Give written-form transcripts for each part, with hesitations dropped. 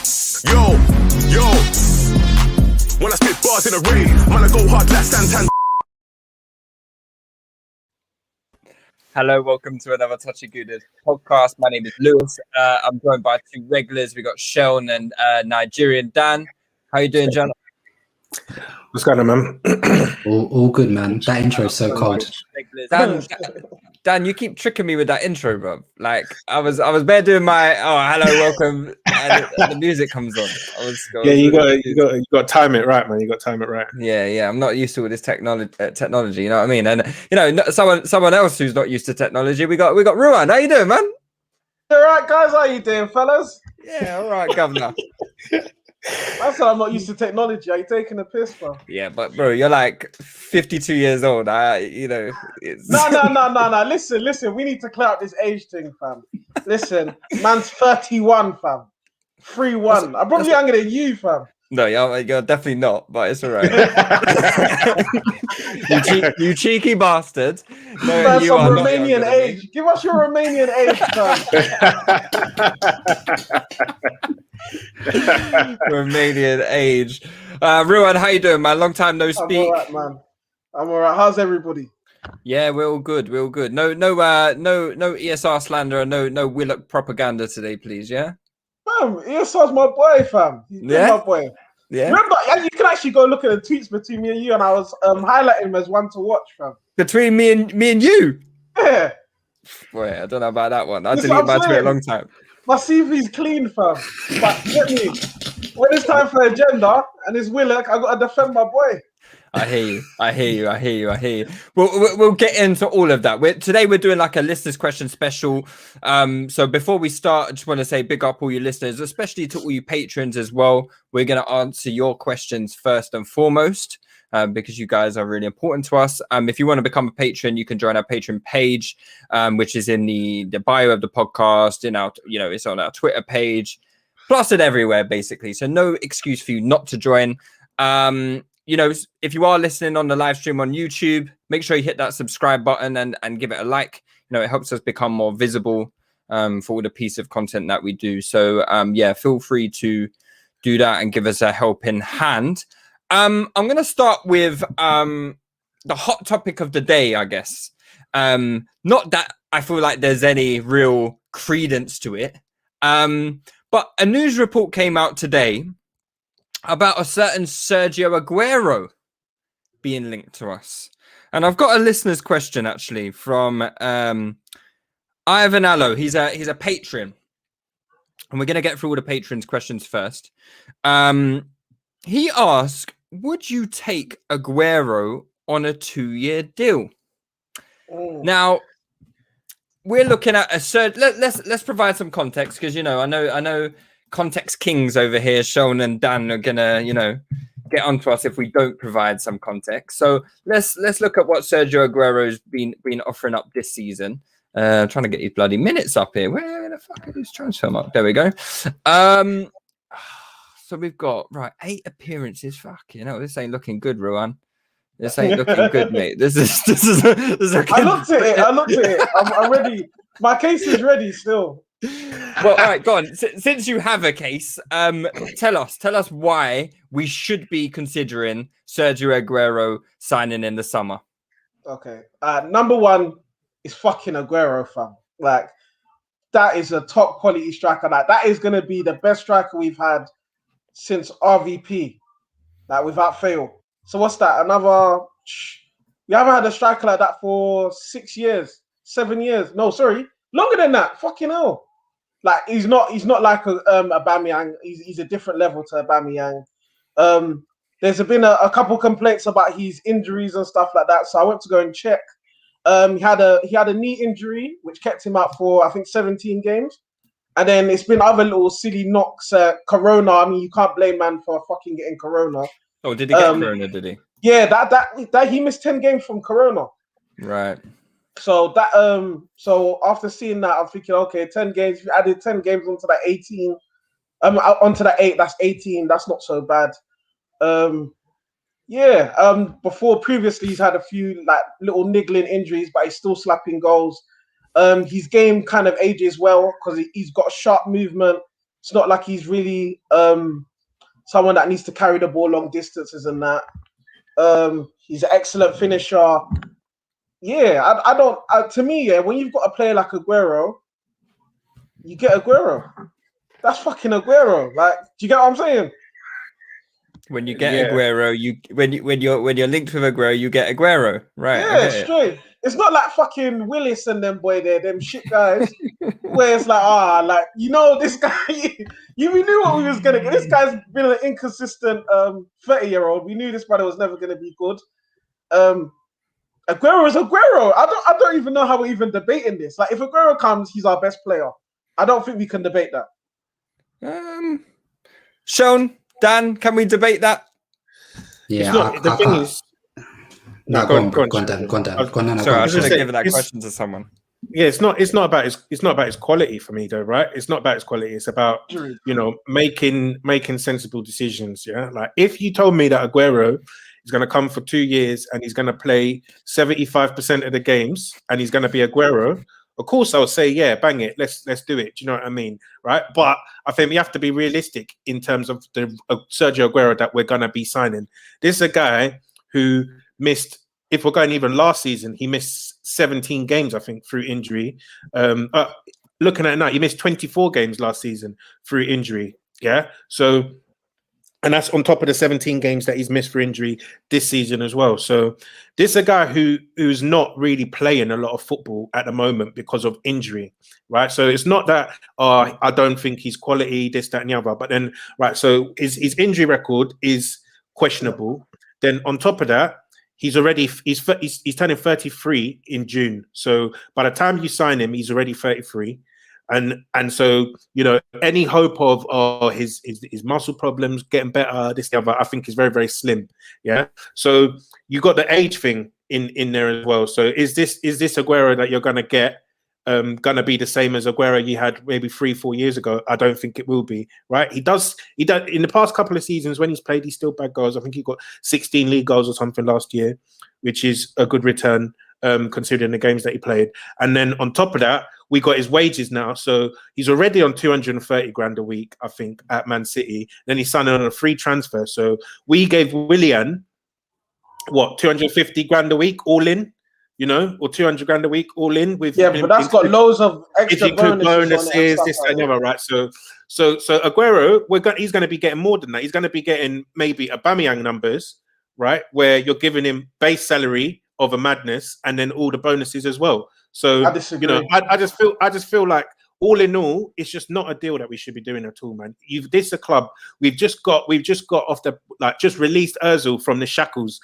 Yo, when I spit bars in a raid, man, I go hard like Santan. Hello, welcome to another TouchyGooners podcast. My name is Lewis. I'm joined by two regulars. We got Seun and Nigerian Dan. How you doing, John? What's going on, man? All good, man. That intro is so cold. Dan, you keep tricking me with that intro, bro. Like I was there doing my hello, welcome, and the music comes on. You got to time it right, man. You got to time it right. Yeah. I'm not used to all this technology. You know what I mean? And someone else who's not used to technology. We got Rilwan. How you doing, man? All right, guys. How you doing, fellas? Yeah, all right, governor. I said I'm not used to technology. Are you taking a piss, bro? Yeah, but bro, you're like 52 years old. It's... No. Listen. We need to clear up this age thing, fam. Listen, man's 31, fam. 3-1. I'm probably younger than you, fam. No, you're definitely not, but it's all right. you cheeky bastard. No, that's some Romanian age. Give us your Romanian age, fam. Romanian age. Rilwan, how you doing, man? Long time no speak. I'm all right, man. I'm all right. How's everybody? Yeah, we're all good. No ESR slander, no Willock propaganda today, please. Yeah. Fam, ESR's my boy, fam. He's my boy. Yeah. Remember, you can actually go look at the tweets between me and you, and I was highlighting him as one to watch, fam. Between me and you. Yeah. Boy, I don't know about that one. I deleted my tweet a long time. My CV's clean, fam. But get me, when it's time for agenda and it's Willock, I gotta defend my boy. I hear you. We'll get into all of that. Today we're doing like a listeners' question special. So before we start, I just want to say big up all you listeners, especially to all you patrons as well. We're going to answer your questions first and foremost. Because you guys are really important to us. If you want to become a patron, you can join our Patreon page, which is in the bio of the podcast. It's on our Twitter page, plus it everywhere basically. So no excuse for you not to join. If you are listening on the live stream on YouTube, make sure you hit that subscribe button and give it a like. It helps us become more visible for all the piece of content that we do. So feel free to do that and give us a helping hand. I'm going to start with the hot topic of the day, I guess. Not that I feel like there's any real credence to it. But a news report came out today about a certain Sergio Aguero being linked to us. And I've got a listener's question, actually, from Ivan Allo. He's a patron. And we're going to get through all the patrons' questions first. He asked, would you take Aguero on a 2-year deal? Now, we're looking at let's provide some context, because I know context kings over here, Seun and Dan, are gonna get onto us if we don't provide some context. So let's look at what Sergio Aguero's been offering up this season. Trying to get his bloody minutes up here. Where the fuck is his transfer mark? There we go. So we've got 8 appearances. Fucking hell, this ain't looking good, Rilwan. This ain't looking good, mate. This is looking... I looked at it. I'm ready. My case is ready still. Well, all right, go on. Since you have a case, tell us why we should be considering Sergio Aguero signing in the summer. Okay. Number one is fucking Aguero, fam. Like, that is a top quality striker. Like, that is going to be the best striker we've had since RVP, like, without fail. So what's that? We haven't had a striker like that for 6 years, 7 years. No, sorry, longer than that. Fucking hell. Like, he's not like Aubameyang. He's a different level to Aubameyang. There's been a couple complaints about his injuries and stuff like that. So I went to go and check. He had a knee injury which kept him out for, I think, 17 games. And then it's been other little silly knocks. Corona. I mean, you can't blame man for fucking getting Corona. Oh, did he get Corona? Did he? Yeah, that he missed 10 games from Corona. Right. So so after seeing that, I'm thinking, okay, 10 games. If you added 10 games onto that 18, onto that 8, that's 18. That's not so bad. Before previously he's had a few like little niggling injuries, but he's still slapping goals. His game kind of ages well because he's got sharp movement. It's not like he's really someone that needs to carry the ball long distances and that. He's an excellent finisher. Yeah, I don't. To me, yeah, when you've got a player like Aguero, you get Aguero. That's fucking Aguero. Like, do you get what I'm saying? When you get Aguero, when you're linked with Aguero, you get Aguero, right? Yeah, straight. It's not like fucking Willis and them boy there, them shit guys. Where it's like, this guy. We knew what we was gonna get. This guy's been an inconsistent 30-year-old. We knew this brother was never gonna be good. Aguero is Aguero. I don't even know how we're even debating this. Like, if Aguero comes, he's our best player. I don't think we can debate that. Seun, Dan, can we debate that? Yeah, the thing is. No, go on, Dan. Sorry, I should have given that question to someone. Yeah, it's not about his quality for me though, right? It's not about his quality. It's about making sensible decisions. Yeah, like if you told me that Aguero is going to come for 2 years and he's going to play 75% of the games and he's going to be Aguero, of course I would say, yeah, bang it, let's do it. Do you know what I mean, right? But I think we have to be realistic in terms of the Sergio Aguero that we're going to be signing. This is a guy who missed. If we're going even last season, he missed 17 games, I think, through injury. Looking at it now, he missed 24 games last season through injury. Yeah. So, and that's on top of the 17 games that he's missed for injury this season as well. So this is a guy who's not really playing a lot of football at the moment because of injury, right? So it's not that I don't think he's quality, this, that, and the other. But then, right, so his injury record is questionable. Then on top of that, he's turning 33 in June. So by the time you sign him, he's already 33. And so, any hope of his muscle problems getting better, this, the other, I think is very, very slim. Yeah. So you got the age thing in there as well. So is this Aguero that you're gonna get gonna be the same as Aguero you had maybe 3-4 years ago? I don't think it will be, right? He does in the past couple of seasons when he's played, he's still bagged goals. I think he got 16 league goals or something last year, which is a good return considering the games that he played. And then on top of that, we got his wages now. So he's already on 230 grand a week, I think, at Man City. Then he signed on a free transfer. So we gave Willian, 250 grand a week all in? Or 200 grand a week all in with. Yeah, but that's got loads of extra bonuses this and the other, right? So Aguero, he's going to be getting more than that. He's going to be getting maybe Aubameyang numbers, right? Where you're giving him base salary of a madness and then all the bonuses as well. So I just feel like all in all, it's just not a deal that we should be doing at all, man. This is a club we've just got off the just released Özil from the shackles.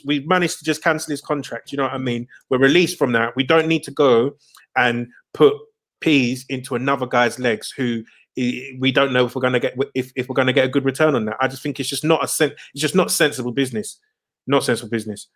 We managed to just cancel his contract. You know what I mean? We're released from that. We don't need to go and put peas into another guy's legs who we don't know if we're going to get if we're going to get a good return on that. I just think it's just not sensible business. Not sensible business.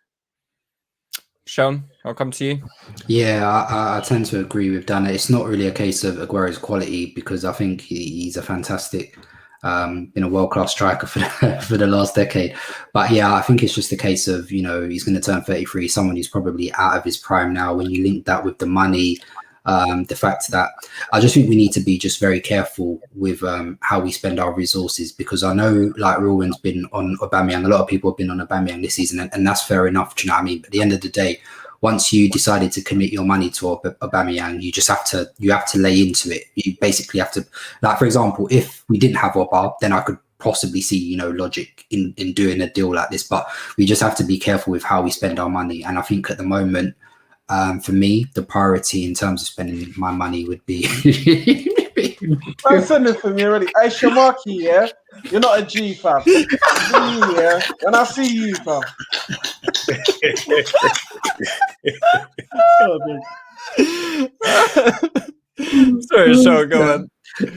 Seun, I'll come to you. Yeah, I tend to agree with Dan. It's not really a case of Aguero's quality because I think he's a fantastic, been a world-class striker for the last decade. But yeah, I think it's just a case of, he's going to turn 33, someone who's probably out of his prime now. When you link that with the money, the fact that I just think we need to be just very careful with how we spend our resources, because I know like Rilwan's been on Aubameyang, a lot of people have been on Aubameyang this season, and that's fair enough. Do you know what I mean? But at the end of the day, once you decided to commit your money to Aubameyang, you have to lay into it. You basically have to, like, for example, if we didn't have Aubameyang, then I could possibly see, logic in doing a deal like this, but we just have to be careful with how we spend our money. And I think at the moment, for me, the priority in terms of spending my money would be. I'm sending for me already. Hey, Shamaki, yeah, you're not a G, fam. Yeah, when I see you, fam. Sorry, Sean, go on.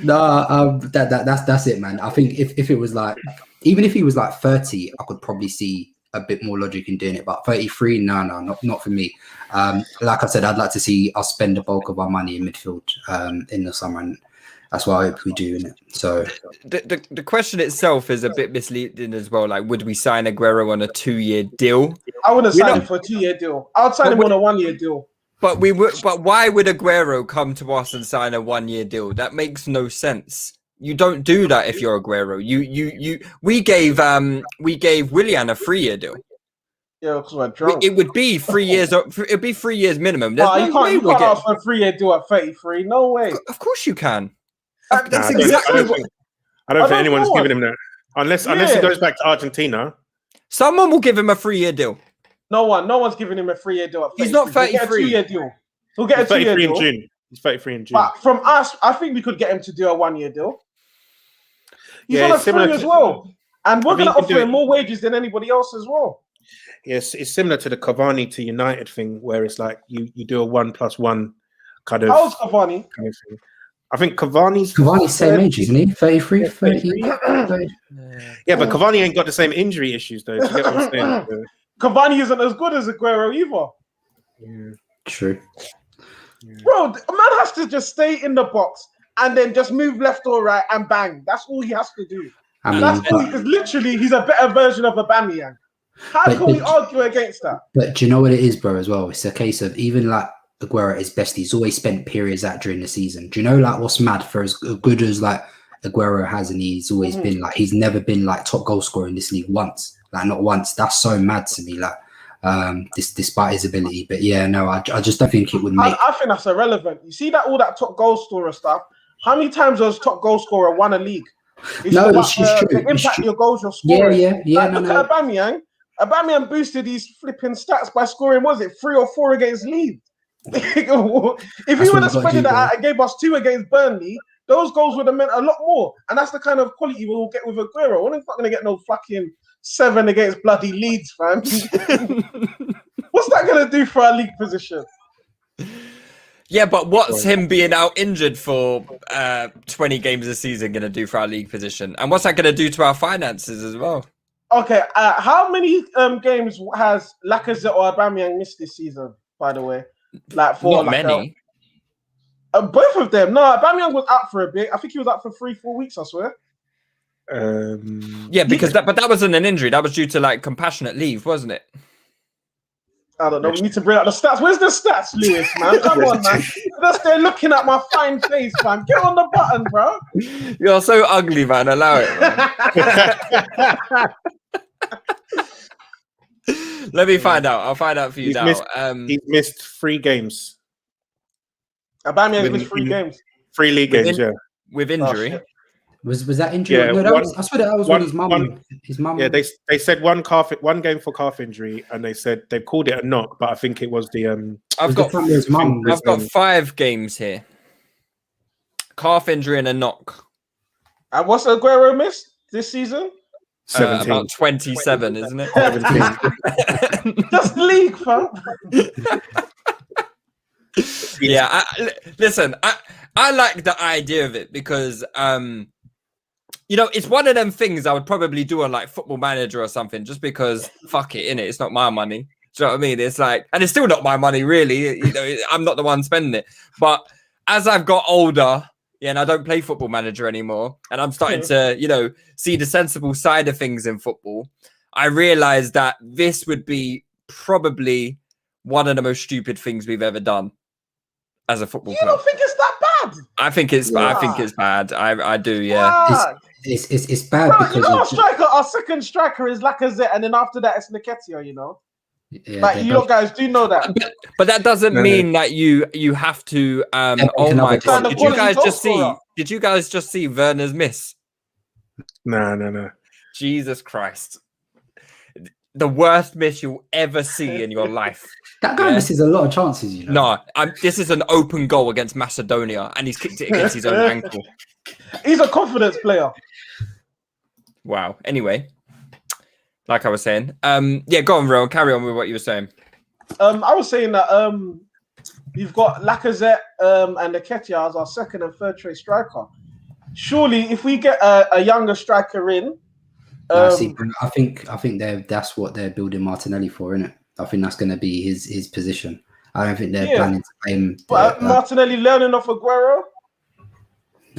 No, that's it, man. I think if it was like, even if he was like 30, I could probably see a bit more logic in doing it, but 33, no, not for me. Like I said, I'd like to see us spend the bulk of our money in midfield in the summer, and that's what I hope we do in it. So the question itself is a bit misleading as well. Like, would we sign Aguero on a 2-year deal? I wouldn't sign him for a 2-year deal. I would sign him on a 1-year deal. But why would Aguero come to us and sign a 1-year deal? That makes no sense. You don't do that if you're Aguero. We gave Willian a 3-year deal. Yeah, because we're drunk. It would be 3 years. It'd be 3 years minimum. There's you can't ask for a 3-year deal at 33. No way. Of course you can. That's exactly. I don't think anyone's giving him that unless he goes back to Argentina. Someone will give him a 3-year deal. No one's giving him a 3-year deal at 33. He's not 33. He'll get a 2-year deal. He'll get a 2-year deal. In June. He's 33 in June. But from us, I think we could get him to do a 1-year deal. He's on a 3 as well. And we're going to offer him more wages than anybody else as well. Yes, it's similar to the Cavani to United thing, where it's like you do a 1+1 kind of. How's Cavani? Kind of thing. I think Cavani's same age, isn't he? 33, 30. Yeah, but Cavani ain't got the same injury issues though. You get what I'm saying? Cavani isn't as good as Aguero either. Yeah. True. Bro, a man has to just stay in the box and then just move left or right and bang. That's all he has to do. Because literally he's a better version of Aubameyang. How can we argue against that? But do you know what it is, bro, as well? It's a case of even like Aguero at his best, he's always spent periods out during the season. Do you know like what's mad for as good as like Aguero has, and he's always been like he's never been like top goal scorer in this league once. Like not once. That's so mad to me. Like despite his ability. But yeah, no, I just don't think it would make I think that's irrelevant. You see that all that top goal scorer stuff? How many times has top goal scorer won a league? It's true. The impact your goals you're scoring. Yeah. Like, look at Aubameyang. Aubameyang boosted his flipping stats by scoring, was it 3 or 4 against Leeds? If he would have spread it out and gave us 2 against Burnley, those goals would have meant a lot more. And that's the kind of quality we'll get with Aguero. We're not going to get no fucking 7 against bloody Leeds, fam. What's that going to do for our league position? Yeah, but what's him being out injured for 20 games a season going to do for our league position? And what's that going to do to our finances as well? Okay, how many games has Lacazette or Aubameyang missed this season, by the way? Like for Not many. Both of them. No, Aubameyang was out for a bit. I think he was out for 3-4 weeks, I swear. Yeah, because that wasn't an injury. That was due to like compassionate leave, wasn't it? I don't know. We need to bring out the stats. Where's the stats, Lewis, man? Come on, man. Just there looking at my fine face, man. Get on the button, bro. You're so ugly, man. Allow it, man. Let me find out. I'll find out for you now. He's missed 3 games. Aubameyang missed 3 games. 3 league games, yeah. With injury. Was that injury? Yeah, no, I swear that was his mum. His mum. Yeah, they said one game for calf injury, and they said they called it a knock, but I think it was the I've got 5 games here. Calf injury and a knock. And what's Aguero missed this season? 17. About 27, isn't it? 17. Just the league, fam. Yeah, listen, I like the idea of it because it's one of them things I would probably do on like Football Manager or something, just because fuck it, innit? It's not my money. Do you know what I mean? It's like, and it's still not my money, really. I'm not the one spending it. But as I've got older, and I don't play Football Manager anymore, and I'm starting to, see the sensible side of things in football, I realized that this would be probably one of the most stupid things we've ever done as a football club. You don't think it's that bad? I think it's bad. I do, yeah. It's bad because our second striker is Lacazette, and then after that it's Nketiah, Yeah, like you guys do know that. But that doesn't mean that you have to oh my god. Did you guys just see Werner's miss? No. Jesus Christ. The worst miss you'll ever see in your life. That guy misses a lot of chances, No, this is an open goal against Macedonia, and he's kicked it against his own ankle. He's a confidence player. Wow. Anyway, like I was saying, go on, Ron. Carry on with what you were saying. I was saying that you've got Lacazette and Nketiah as our second and third choice striker. Surely, if we get a younger striker in, I think that's what they're building Martinelli for, isn't it? I think that's going to be his position. I don't think they're planning to play him. Martinelli learning off Aguero.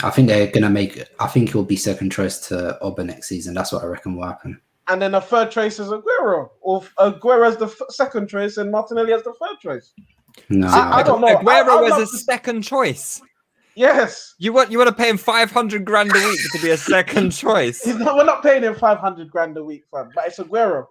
I think they're going to make. I think he'll be second choice to Oba next season. That's what I reckon will happen. And then the third choice is Aguero, or Aguero as the second choice and Martinelli as the third choice. No, I don't know. Aguero was a second choice. Yes. You want to pay him 500 grand a week to be a second choice? We're not paying him 500 grand a week, fam. But it's Aguero.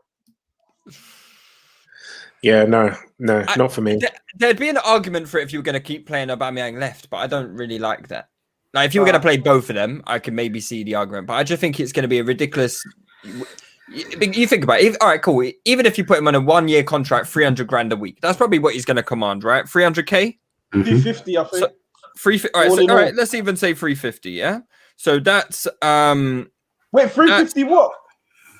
Yeah, no, not for me. There'd be an argument for it if you were going to keep playing Aubameyang left, but I don't really like that. Like, if you were going to play both of them, I can maybe see the argument, but I just think it's going to be a ridiculous. You think about it. All right, cool. Even if you put him on a 1-year contract, 300 grand a week, that's probably what he's going to command, right? 300k, 350, I think. So, 350. All right, let's even say 350. Yeah. So that's Wait, 350 what?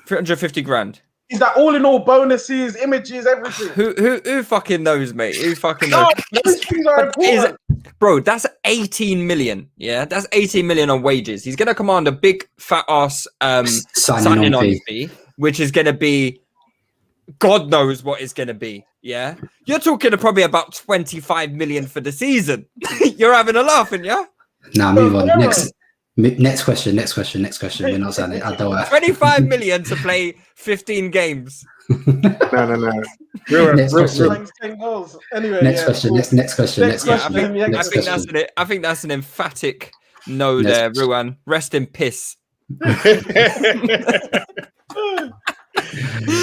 350 grand. Is that all in all bonuses, images, everything? Who fucking knows, mate? Who fucking knows? No, those things are important. Bro, that's 18 million. Yeah, that's 18 million on wages. He's gonna command a big fat ass signing on fee, which is gonna be God knows what it's gonna be. Yeah, you're talking probably about 25 million for the season. You're having a laugh, and yeah. Now move on. Next question. We're not saying it. I don't know. 25 million to play 15 games. No. Next question. 10 goals. Anyway, Next question. Cool. Next question. I think that's an emphatic no there, Rilwan. Rest in piss. You're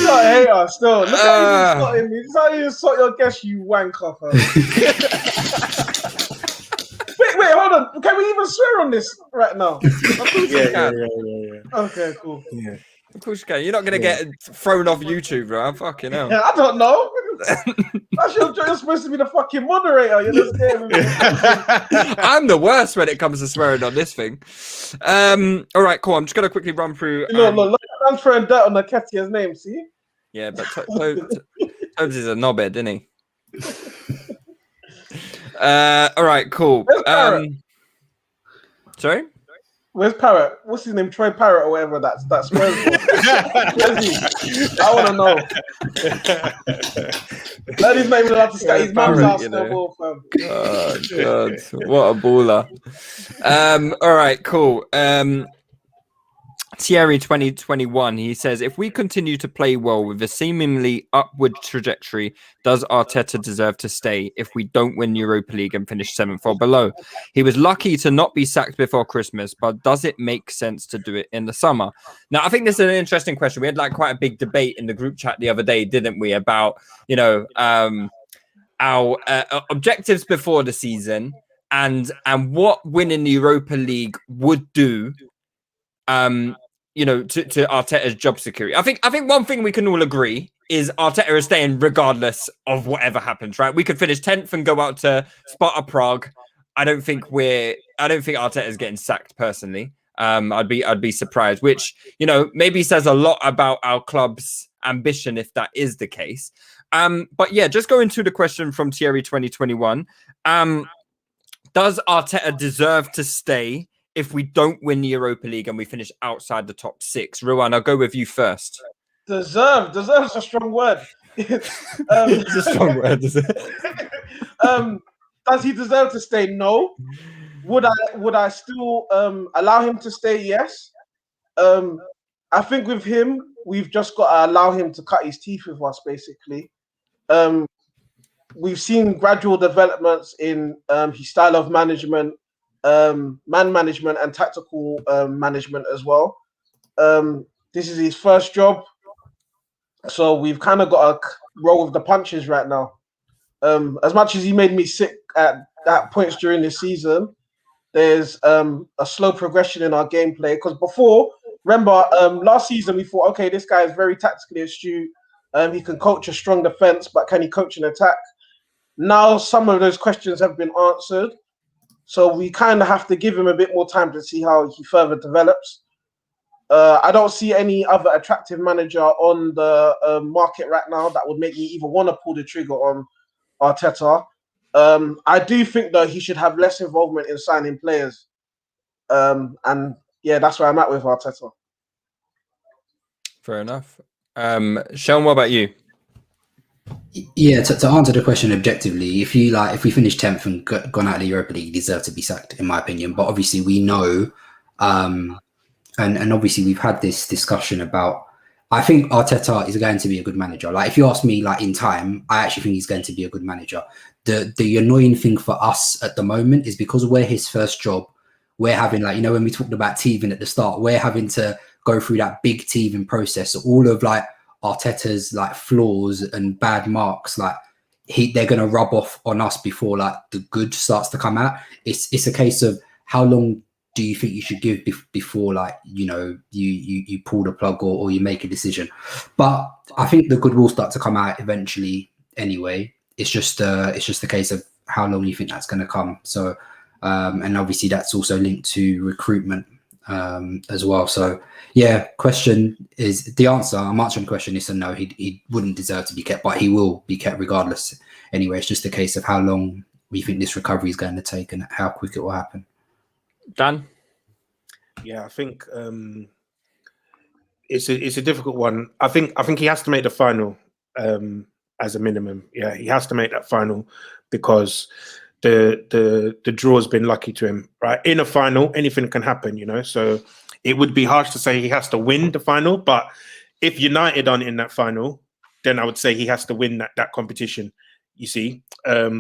a hater still. Look how you insult him. This is how you insult your guest, you wanker. Wait, hold on. Can we even swear on this right now? Yeah. Okay, cool. Yeah. Of course you can. You're not going to get thrown off YouTube, bro. Fucking hell. Yeah, I don't know. You're supposed to be the fucking moderator. You're just scared me. I'm the worst when it comes to swearing on this thing. All right, cool. I'm just going to quickly run through. Look, I'm throwing dirt on the Ketia's name, see? Yeah, but Tobes is a knobhead, isn't he? All right, cool. Sorry? Where's Parrot? What's his name? Troy Parrot or whatever that's Spurs. I want to know. Daddy's not even allowed to stay. His mum's house still, fam. Oh, God. What a baller. All right, cool. Thierry 2021, he says, if we continue to play well with a seemingly upward trajectory, does Arteta deserve to stay if we don't win Europa League and finish 7th or below? He was lucky to not be sacked before Christmas, but does it make sense to do it in the summer? Now, I think this is an interesting question. We had like quite a big debate in the group chat the other day, didn't we, about, our objectives before the season and what winning the Europa League would do to Arteta's job security. I think one thing we can all agree is Arteta is staying regardless of whatever happens, right? We could finish 10th and go out to Sparta Prague. I don't think Arteta is getting sacked personally. I'd be surprised, which, maybe says a lot about our club's ambition if that is the case. But yeah, just going to the question from Thierry 2021. Does Arteta deserve to stay if we don't win the Europa League and we finish outside the top 6? Rilwan, I'll go with you first. Deserve's a strong word. It's a strong word, is it? Does he deserve to stay? No. Would I still allow him to stay? Yes. I think with him, we've just got to allow him to cut his teeth with us, basically. We've seen gradual developments in his style of management, man management and tactical management as well. This is his first job, so we've kind of got to roll with the punches right now. As much as he made me sick at points during this season, there's a slow progression in our gameplay. Because before, remember, last season we thought, okay, this guy is very tactically astute. He can coach a strong defense, but can he coach an attack? Now some of those questions have been answered. So we kind of have to give him a bit more time to see how he further develops. I don't see any other attractive manager on the market right now that would make me even want to pull the trigger on Arteta. I do think that he should have less involvement in signing players. And yeah, that's where I'm at with Arteta. Fair enough. Seun, what about you? Yeah, to answer the question objectively, if we finish 10th and gone out of the Europa League, you deserve to be sacked, in my opinion. But obviously we know, and obviously we've had this discussion about I think Arteta is going to be a good manager. Like, if you ask me, like, in time, I actually think he's going to be a good manager. The annoying thing for us at the moment is because we're his first job, we're having, like, you know, when we talked about teething at the start, we're having to go through that big teething process. So all of, like, Arteta's, like, flaws and bad marks, like, they're going to rub off on us before, like, the good starts to come out. It's a case of how long do you think you should give before, like, you know, you pull the plug or you make a decision? But I think the good will start to come out eventually anyway. It's just a case of how long you think that's going to come. So, and obviously that's also linked to recruitment as well. So yeah, question is the answer. I'm answering the question is a no. He wouldn't deserve to be kept, but he will be kept regardless. Anyway, it's just a case of how long we think this recovery is going to take and how quick it will happen. Dan? Yeah, I think it's a difficult one. I think he has to make the final as a minimum. Yeah, he has to make that final because the draw's been lucky to him. Right, in a final, anything can happen. You know, so it would be harsh to say he has to win the final. But if United aren't in that final, then I would say he has to win that competition. You see,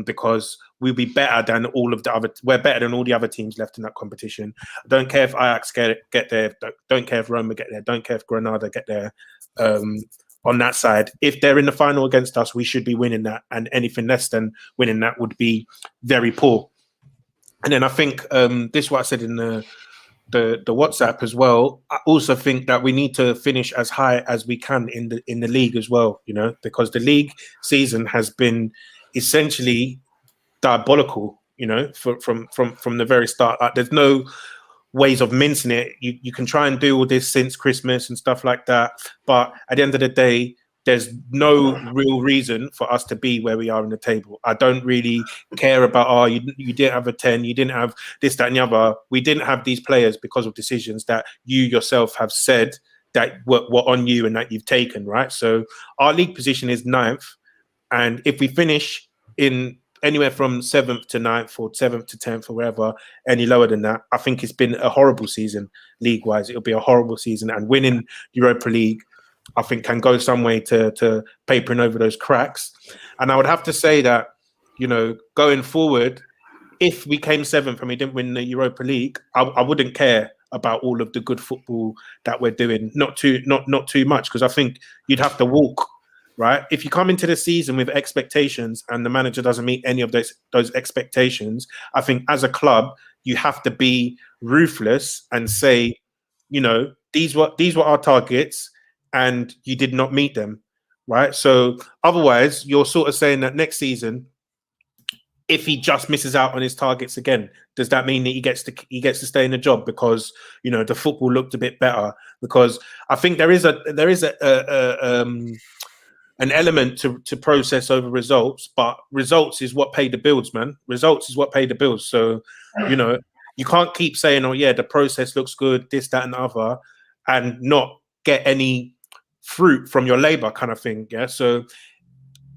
because we'll be better than all of the other. We're better than all the other teams left in that competition. I don't care if Ajax get there. Don't care if Roma get there. Don't care if Granada get there. On that side, if they're in the final against us, we should be winning that. And anything less than winning that would be very poor. And then I think this is what I said in the WhatsApp as well. I also think that we need to finish as high as we can in the league as well, you know, because the league season has been essentially diabolical, you know, from the very start. Like, there's no ways of mincing it. You can try and do all this since Christmas and stuff like that, but at the end of the day, there's no real reason for us to be where we are in the table. I don't really care about, you didn't have a 10, you didn't have this, that, and the other. We didn't have these players because of decisions that you yourself have said that were on you and that you've taken, right? So our league position is 9th. And if we finish in anywhere from 7th to 9th or 7th to 10th or wherever, any lower than that, I think it's been a horrible season league-wise. It'll be a horrible season. And winning Europa League, I think, can go some way to papering over those cracks. And I would have to say that, you know, going forward, if we came 7th and we didn't win the Europa League, I wouldn't care about all of the good football that we're doing. Not too much, because I think you'd have to walk, right? If you come into the season with expectations and the manager doesn't meet any of those expectations, I think as a club, you have to be ruthless and say, you know, these were our targets, and you did not meet them, right? So otherwise, you're sort of saying that next season, if he just misses out on his targets again, does that mean that he gets to stay in the job because, you know, the football looked a bit better? Because I think there is an element to process over results, but results is what pay the bills, man. Results is what pay the bills. So, you know, you can't keep saying, oh yeah, the process looks good, this, that, and the other, and not get any fruit from your labor, kind of thing. Yeah. So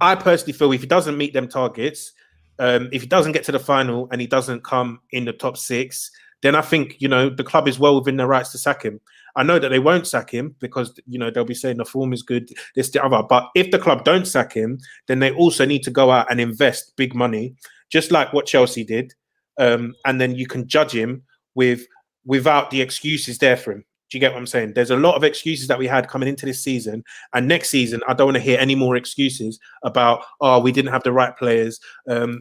I personally feel if he doesn't meet them targets, if he doesn't get to the final and he doesn't come in the top 6, then I think, you know, the club is well within their rights to sack him. I know that they won't sack him because, you know, they'll be saying the form is good, this, the other. But if the club don't sack him, then they also need to go out and invest big money, just like what Chelsea did. And then you can judge him without the excuses there for him. Do you get what I'm saying? There's a lot of excuses that we had coming into this season. And next season, I don't want to hear any more excuses about, oh, we didn't have the right players.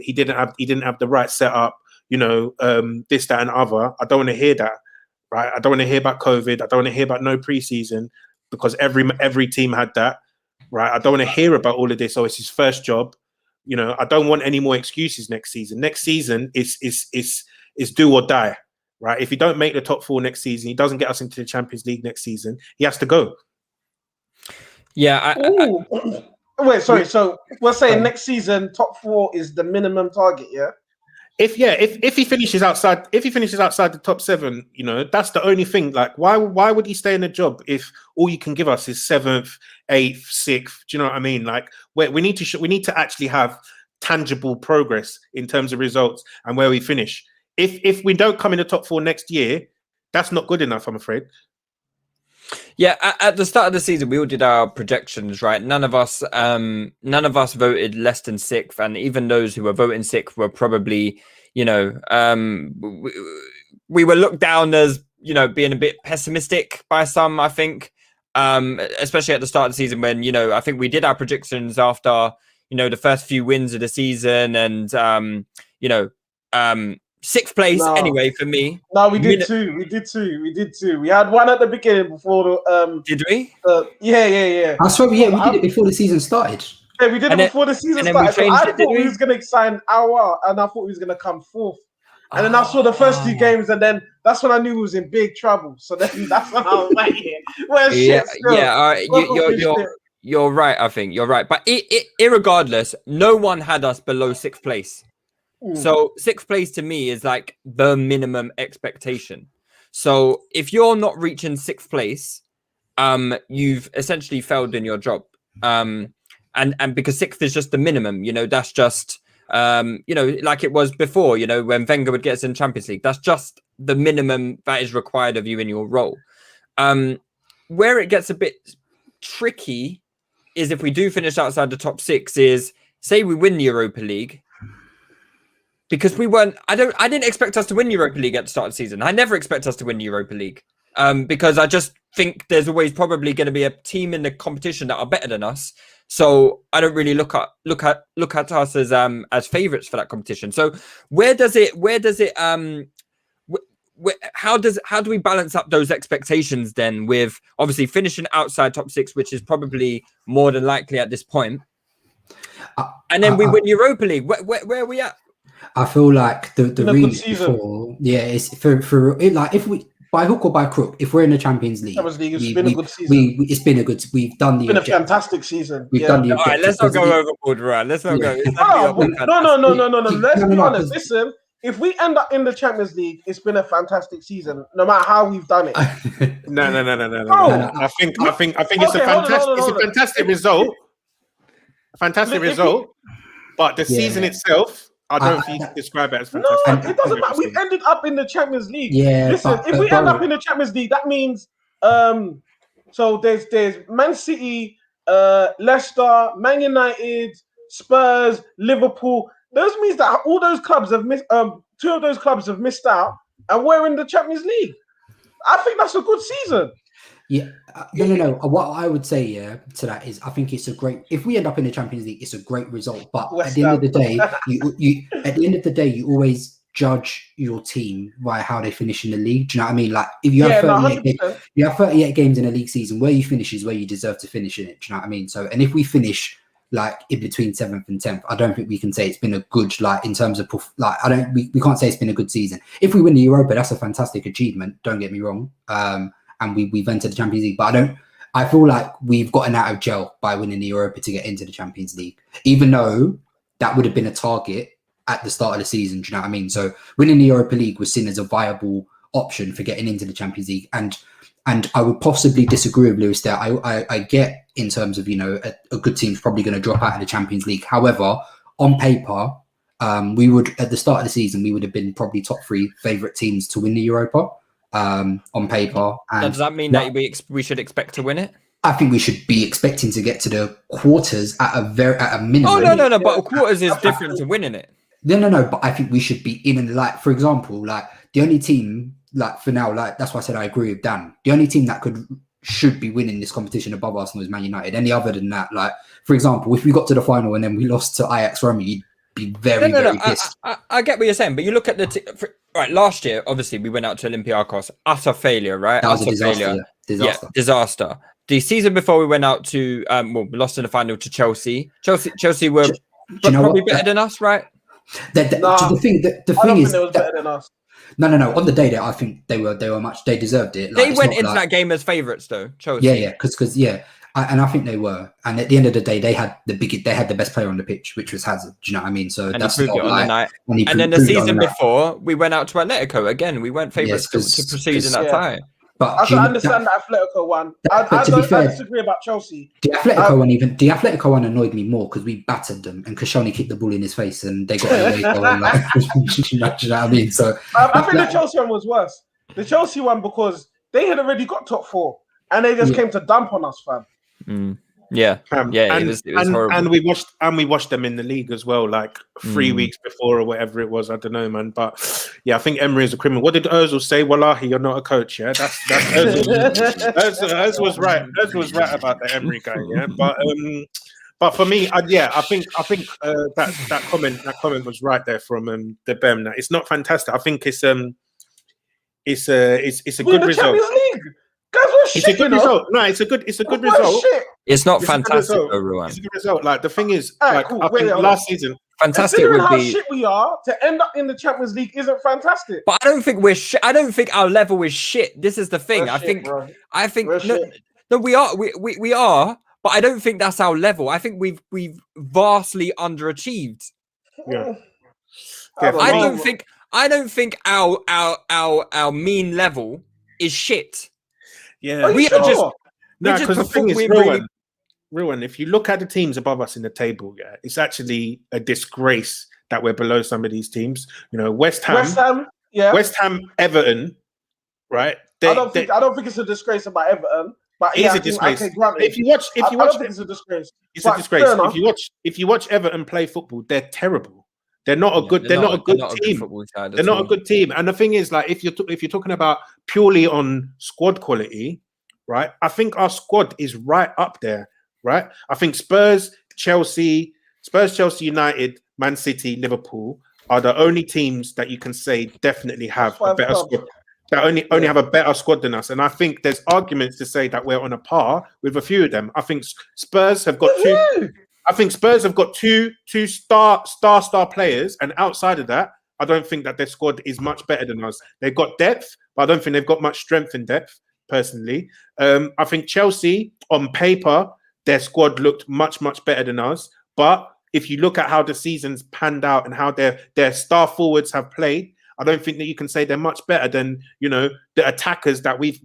He didn't have the right setup, you know, this, that, and other. I don't want to hear that. Right, I don't want to hear about COVID. I don't want to hear about no preseason because every team had that. Right, I don't want to hear about all of this. Oh, it's his first job. You know, I don't want any more excuses next season. Next season is do or die. Right, if he don't make the top 4 next season, he doesn't get us into the Champions League next season, he has to go. Yeah. Wait, sorry. So we're saying next season top 4 is the minimum target, yeah? If he finishes outside the top 7, you know, that's the only thing. Like, why would he stay in the job if all you can give us is 7th, 8th, 6th? Do you know what I mean? Like, we need to actually have tangible progress in terms of results and where we finish. If we don't come in the top 4 next year, that's not good enough, I'm afraid. Yeah, at the start of the season, we all did our projections, right? None of us voted less than sixth, and even those who were voting sixth were probably, we were looked down as, being a bit pessimistic by some, I think, especially at the start of the season when, I think we did our predictions after, the first few wins of the season, and sixth place anyway for me. No, we did two. We did two. We had one at the beginning before the. Did we? Yeah. I swear, we did it before the season started. Yeah, we did it before the season started. So I thought we was going to sign our, and I thought we was going to come fourth. And then I saw the first two games, and then that's when I knew we was in big trouble. So then that's when I was like, you're right. I think you're right. But irregardless, no one had us below sixth place. So sixth place to me is like the minimum expectation. So if you're not reaching sixth place, you've essentially failed in your job. And because sixth is just the minimum, that's just like it was before, when Wenger would get us in Champions League. That's just the minimum that is required of you in your role. Where it gets a bit tricky is if we do finish outside the top six, is say we win the Europa League. Because I didn't expect us to win Europa League at the start of the season. I never expect us to win Europa League. Because I just think there's always probably going to be a team in the competition that are better than us. So I don't really look at us as favourites for that competition. So how do we balance up those expectations then with obviously finishing outside top six, which is probably more than likely at this point, and then we win Europa League? Where are we at? I feel like the reason before, it's for like if we by hook or by crook, if we're in the Champions League, it's been a good season. It's been a good. We've done the. It's been a fantastic season. We've done the. All right, let's not go overboard, right? Let's not go. No. Let's be honest. Listen, if we end up in the Champions League, it's been a fantastic season, no matter how we've done it. No. I think it's a fantastic result. Fantastic result, but the season itself. I don't think you can describe it as fantastic. No, it doesn't matter. We've ended up in the Champions League. Yeah. Listen, if we end up in the Champions League, that means so there's Man City, Leicester, Man United, Spurs, Liverpool. Those means that all those clubs have missed. Two of those clubs have missed out, and we're in the Champions League. I think that's a good season. Yeah, no. What I would say, to that is, I think it's a great. If we end up in the Champions League, it's a great result. But at the end of the day, you always judge your team by how they finish in the league. Do you know what I mean? Like if you have 38 games in a league season, where you finish is where you deserve to finish in it. Do you know what I mean? So, and if we finish like in between 7th and 10th, I don't think we can say it's been a good, like in terms of we can't say it's been a good season. If we win the Europa, that's a fantastic achievement. Don't get me wrong. And we've entered the Champions League, but I feel like we've gotten out of jail by winning the Europa to get into the Champions League, even though that would have been a target at the start of the season. Do you know what I mean? So winning the Europa League was seen as a viable option for getting into the Champions League. And I would possibly disagree with Lewis there. I get in terms of, a good team's probably going to drop out of the Champions League. However, on paper, we would, at the start of the season, we would have been probably top 3 favourite teams to win the Europa. On paper. And does that mean that we should expect to win it? I think we should be expecting to get to the quarters at a minimum. Oh no! But quarters is different to winning it. No. But I think we should be in and like, for example, like the only team, like for now, like that's why I said I agree with Dan. The only team that should be winning this competition above Arsenal is Man United. Any other than that, like for example, if we got to the final and then we lost to Ajax Roma, you'd be very pissed. I get what you're saying, but you look at the right last year. Obviously, we went out to Olympiacos, utter failure, right? That was a disaster. Yeah, disaster. The season before we went out to, we lost in the final to Chelsea. Chelsea were probably better than us, right? The thing is, they was better than us. No. On the day that I think they deserved it. They went into that game as favourites, though. Chelsea. Yeah, because and I think they were. And at the end of the day, they had the best player on the pitch, which was Hazard. Do you know what I mean? So and that's he proved it on the night. And then the season before, we went out to Atletico again. We weren't favourites to proceed in that tie. But I can understand the Atletico one. I disagree about Chelsea. The Atletico one annoyed me more because we battered them and Koscielny kicked the ball in his face and they got away. You know what I mean? So I think the Chelsea one was worse. The Chelsea one because they had already got top 4. and they just came to dump on us, fam. Yeah, it was horrible. And we watched them in the league as well, like 3 weeks before or whatever it was. I don't know, man. But yeah, I think Emery is a criminal. What did Ozil say? Wallahi, you're not a coach. Yeah, that's Ozil was right. Ozil was right about the Emery guy. Yeah, but for me, I think that comment was right there from the Bem. That it's not fantastic. I think it's a good result. Guys, it's a good result. No, it's a good result. It's not fantastic, everyone. It's a good result. Like the thing is, I think last season, fantastic would how be. Shit we are to end up in the Champions League isn't fantastic. But I don't think we're shit. I don't think our level is shit. This is the thing. I think we are. But I don't think that's our level. I think we've vastly underachieved. Yeah. I don't think our mean level is shit. Yeah, we are just because the thing is, Rilwan, if you look at the teams above us in the table, it's actually a disgrace that we're below some of these teams. You know, West Ham, Everton, right? I don't think it's a disgrace about Everton. But it is a disgrace. If you watch, I don't think it's a disgrace. It's a disgrace. If you watch Everton play football, they're terrible. They're not a good. They're not a good team. They're not a good team. And the thing is, like, if you're talking about purely on squad quality, right? I think our squad is right up there, right? I think Spurs, Chelsea, United, Man City, Liverpool are the only teams that you can say definitely have a better squad. That only have a better squad than us, and I think there's arguments to say that we're on a par with a few of them. I think Spurs have got two. I think Spurs have got two star players, and outside of that, I don't think that their squad is much better than us. They've got depth, but I don't think they've got much strength in depth. Personally, I think Chelsea on paper their squad looked much better than us, but if you look at how the season's panned out and how their star forwards have played, I don't think that you can say they're much better than, you know, the attackers that we've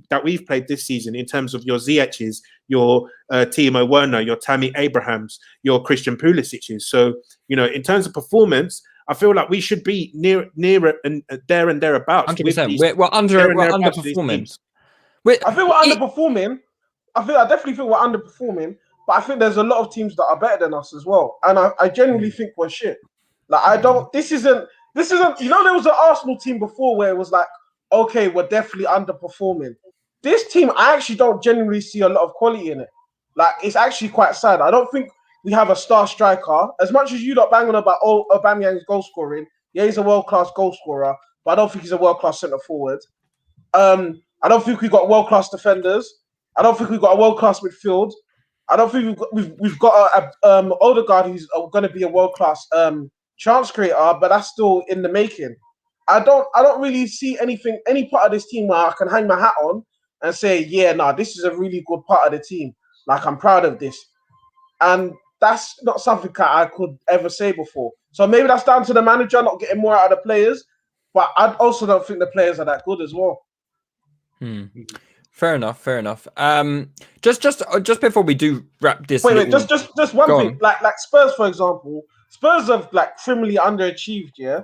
played this season in terms of your Ziyech's, your Timo Werner, your Tammy Abrahams, your Christian Pulisic's. So, you know, in terms of performance, I feel like we should be nearer and there and thereabouts. 100%. We're underperforming. I think we're underperforming. I definitely think we're underperforming. But I think there's a lot of teams that are better than us as well. And I genuinely think we're shit. Like, this isn't, you know, there was an Arsenal team before where it was like, okay, we're definitely underperforming. This team, I actually don't genuinely see a lot of quality in it. Like, it's actually quite sad. I don't think we have a star striker. As much as you lot bang on about Aubameyang's goal scoring, yeah, he's a world-class goal scorer, but I don't think he's a world-class centre forward. I don't think we've got world-class defenders. I don't think we've got a world-class midfield. I don't think we've got a Odegaard who's going to be a world-class chance creator, but that's still in the making. I don't really see any part of this team where I can hang my hat on and say, this is a really good part of the team. Like, I'm proud of this. And that's not something I could ever say before. So maybe that's down to the manager not getting more out of the players, but I also don't think the players are that good as well. Fair enough. Just before we do wrap this, just one thing. Like Spurs, for example. Spurs have like criminally underachieved, yeah?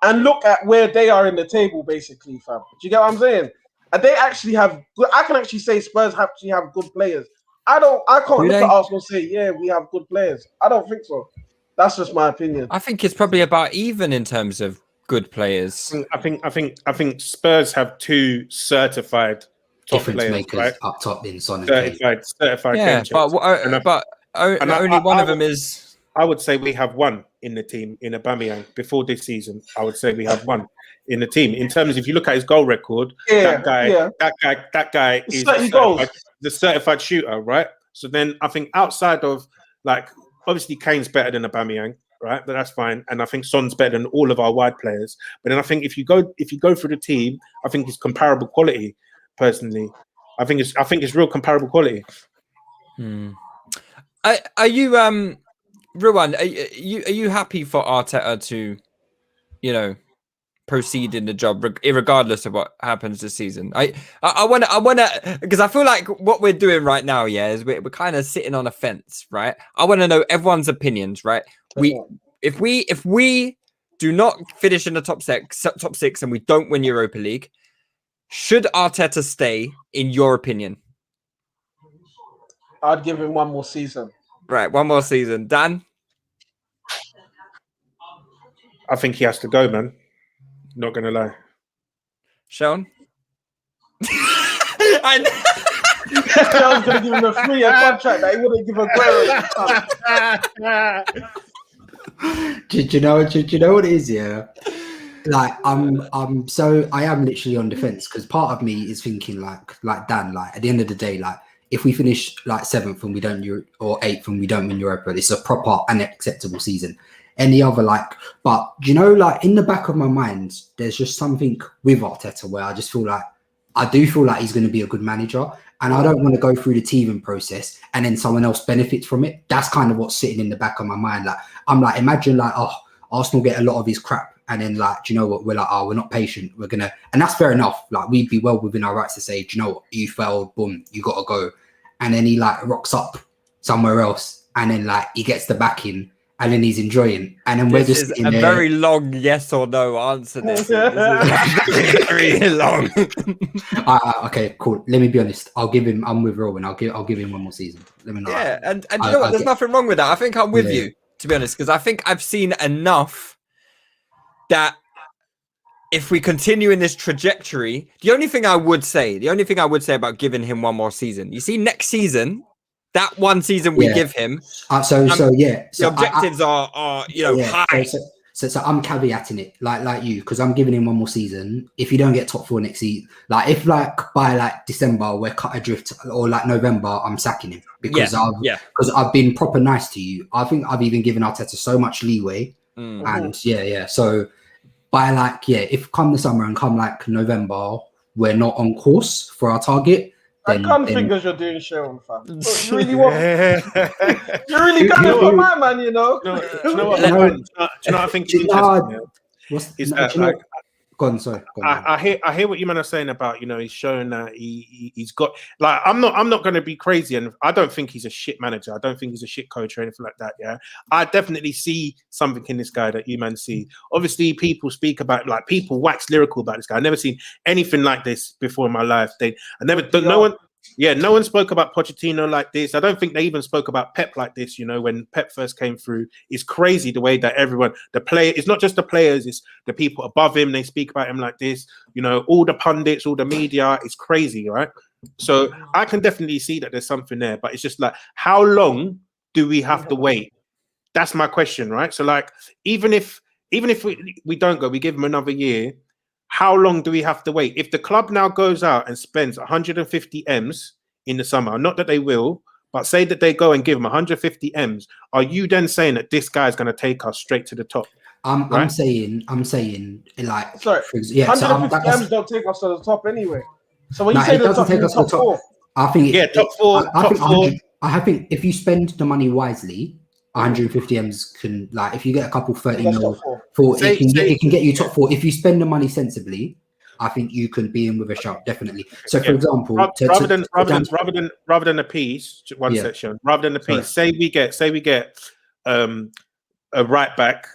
And look at where they are in the table, basically, fam. Do you get what I'm saying? And they actually have I can actually say Spurs actually have good players. I can't look at Arsenal and say, we have good players. I don't think so. That's just my opinion. I think it's probably about even in terms of good players. I think Spurs have two certified top players, makers, right? Up top in Son and certified. Yeah, but only one of them is. I would say we have one in the team in Aubameyang before this season. I would say we have one in the team. In terms, if you look at his goal record, that guy is the certified shooter, right? So then I think outside of, like, obviously Kane's better than Aubameyang, right? But that's fine. And I think Son's better than all of our wide players. But then I think if you go through the team, I think it's comparable quality. Personally, I think it's real comparable quality. Are you Rilwan, are you happy for Arteta to, you know, proceed in the job regardless of what happens this season? I want to because I feel like what we're doing right now, is we're kind of sitting on a fence, right? I want to know everyone's opinions, right? If we do not finish in the top six and we don't win Europa League, should Arteta stay, in your opinion? I'd give him one more season. Right, one more season. Dan? I think he has to go, man. Not gonna lie. Sean? I was going to give him a 3-year contract that he wouldn't give Aguero. Do you know what it is? Yeah, like I am literally on defense because part of me is thinking like Dan, like at the end of the day, like if we finish like 7th and we don't or 8th and we don't win Europa, it's a proper unacceptable season. Any other but like in the back of my mind, there's just something with Arteta where I just feel like he's going to be a good manager, and I don't want to go through the teething process and then someone else benefits from it. That's kind of what's sitting in the back of my mind. Like I'm like, imagine like, oh, Arsenal get a lot of his crap, and then like, do you know what? We're like, oh, we're not patient. We're gonna, and that's fair enough. Like we'd be well within our rights to say, do you know what? You failed, boom, you got to go. And then he like rocks up somewhere else, and then like he gets the backing. And then he's enjoying, and then we're just a very long yes or no answer. This is very long. Okay, cool. Let me be honest. I'm with Rilwan. I'll give him one more season. Let me know. Yeah, and you know what? There's nothing wrong with that. I think I'm with you, to be honest, because I think I've seen enough that if we continue in this trajectory, the only thing I would say about giving him one more season, you see, next season. That one season we give him. So the objectives are high. So I'm caveating it like you, because I'm giving him one more season. If you don't get top 4 next season, like if like by like December we're cut adrift, or like November, I'm sacking him because I've been proper nice to you. I think I've even given Arteta so much leeway, and So by if come the summer and come like November, we're not on course for our target. I can't fingers you're doing, Sean, fam. You really want? You really got it for my man, you know. Do you know what? I think is interesting? Go on, sorry. I hear what you man are saying about, he's showing that he's got, like, I'm not going to be crazy, and I don't think he's a shit manager. I don't think he's a shit coach or anything like that. Yeah, I definitely see something in this guy that you man see. Obviously, people speak about, like, people wax lyrical about this guy. I've never seen anything like this before in my life. No one spoke about Pochettino like this. I don't think they even spoke about Pep like this, when Pep first came through. It's crazy the way that everyone, it's not just the players, it's the people above him, they speak about him like this. All the pundits, all the media, it's crazy, right? So I can definitely see that there's something there, but it's just like, how long do we have to wait? That's my question, right? So like, even if we don't go, we give him another year, how long do we have to wait? If the club now goes out and spends 150 M's in the summer, not that they will, but say that they go and give him 150 M's, are you then saying that this guy is going to take us straight to the top? I'm saying like, sorry, 150 M's don't take us to the top anyway. So when you say the top, take us to the top 4. I think top 4. I think if you spend the money wisely, 150 M's can, like, if you get a couple 30 mil it can get you top 4. If you spend the money sensibly, I think you can be in with a shout, definitely. So for example, rather than a piece, one section, rather than a piece, say we get a right back,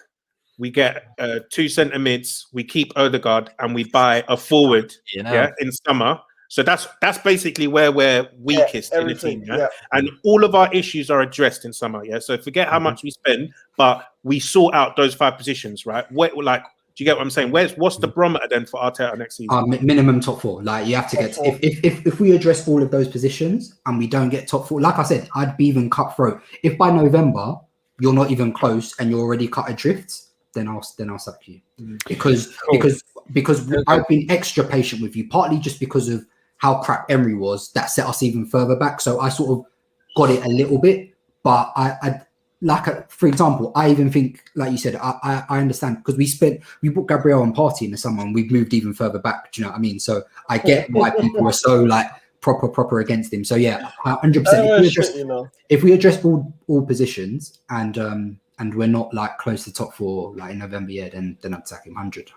we get 2 centre mids, we keep Odegaard, and we buy a forward in summer. So that's basically where we're weakest in the team, and all of our issues are addressed in summer, So forget how much we spend, but we sort out those 5 positions, right? Do you get what I'm saying? What's the barometer then for Arteta next season? Minimum top 4. Like, you have to get if we address all of those positions and we don't get top 4, like I said, I'd be even cutthroat. If by November you're not even close and you're already cut adrift, then I'll sack you because I've been extra patient with you, partly just because of how crap Emery was, that set us even further back. So I sort of got it a little bit, but for example, I even think, like you said, I understand, because we bought Gabriel and Partey in the summer and we've moved even further back. Do you know what I mean? So I get why people are so like proper against him. So yeah, 100%. If we address all positions and we're not like close to top 4 like in November, then I'd sack him 100.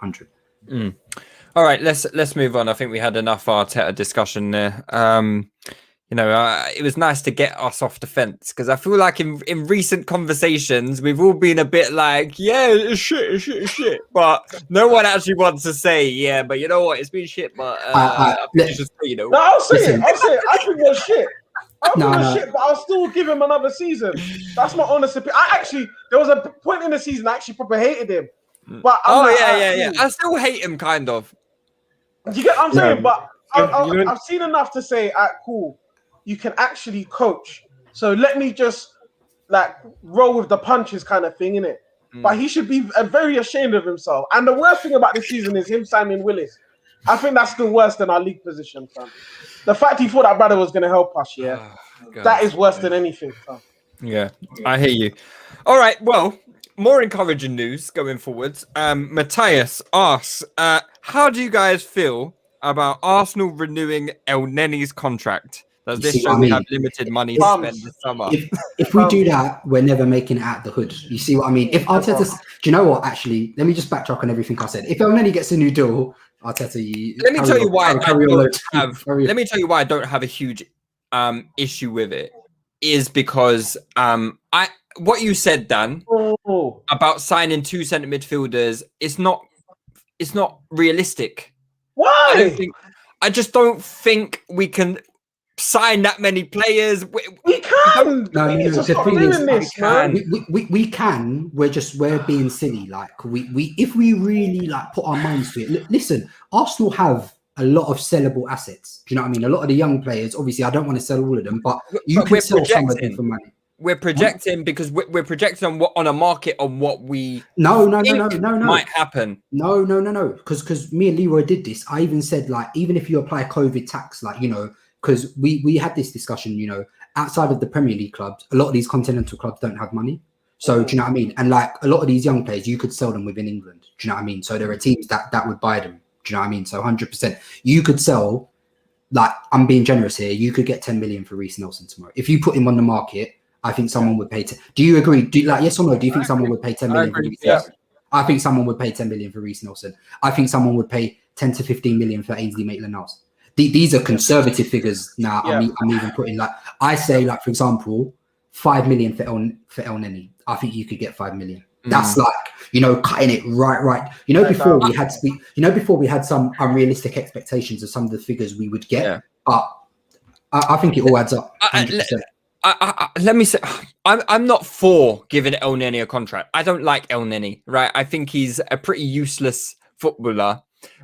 All right, let's move on. I think we had enough Arteta discussion there. It was nice to get us off the fence, because I feel like in recent conversations we've all been a bit like, it's shit, but no one actually wants to say, but you know what, it's been shit, but No, I'll say it. I think it's shit. I'm full of No. shit, but I'll still give him another season. That's my honest opinion. There was a point in the season I actually probably hated him. But I'm like, yeah. I still hate him, kind of. You get what I'm saying? But You know- I've seen enough to say, cool, you can actually coach. So let me just like roll with the punches kind of thing, innit? But he should be very ashamed of himself. And the worst thing about this season is him signing Willis. I think that's still worse than our league position, fam. The fact he thought that brother was going to help us, that is worse than anything, fam. Yeah, I hear you. All right, well, more encouraging news going forwards. Matthias asks, how do you guys feel about Arsenal renewing Elneny's contract? Does this show we have limited money to spend this summer? If we do that, we're never making it out the hood. You see what I mean? If Arteta, do you know what? Actually, let me just backtrack on everything I said. If Elneny gets a new deal, Arteta, let me tell you why I don't have a huge issue with it. Is because what you said, Dan, about signing 2 centre midfielders, it's not realistic. Why? I just don't think we can sign that many players. We can. No. The The thing is, this, man. we can. We're being silly. Like we if we really like put our minds to it. Listen, Arsenal have a lot of sellable assets. Do you know what I mean? A lot of the young players. Obviously, I don't want to sell all of them, but you can sell some of them for money. We're projecting because we're projecting on a market on what we no might happen. No. Because me and Leroy did this. I even said like even if you apply COVID tax, like because we had this discussion, outside of the Premier League clubs, a lot of these continental clubs don't have money. So do you know what I mean? And like a lot of these young players, you could sell them within England. Do you know what I mean? So there are teams that would buy them. Do you know what I mean? So 100%, you could sell. Like I'm being generous here. You could get 10 million for Reece Nelson tomorrow if you put him on the market. I think someone would pay. Do you agree? Yes or no? Do you think someone would pay 10 million for Reece Nelson? I think someone would pay 10 million for Reece Nelson. I think someone would pay 10 to 15 million for Ainsley Maitland-Niles. These are conservative figures now. Yeah. I'm even putting like I say, like for example, 5 million for Elneny. I think you could get 5 million. That's like cutting it right. Before we had some unrealistic expectations of some of the figures we would get, but I think it all adds up. 100%. Let me say, I'm not for giving Elneny a contract. I don't like Elneny, right? I think he's a pretty useless footballer.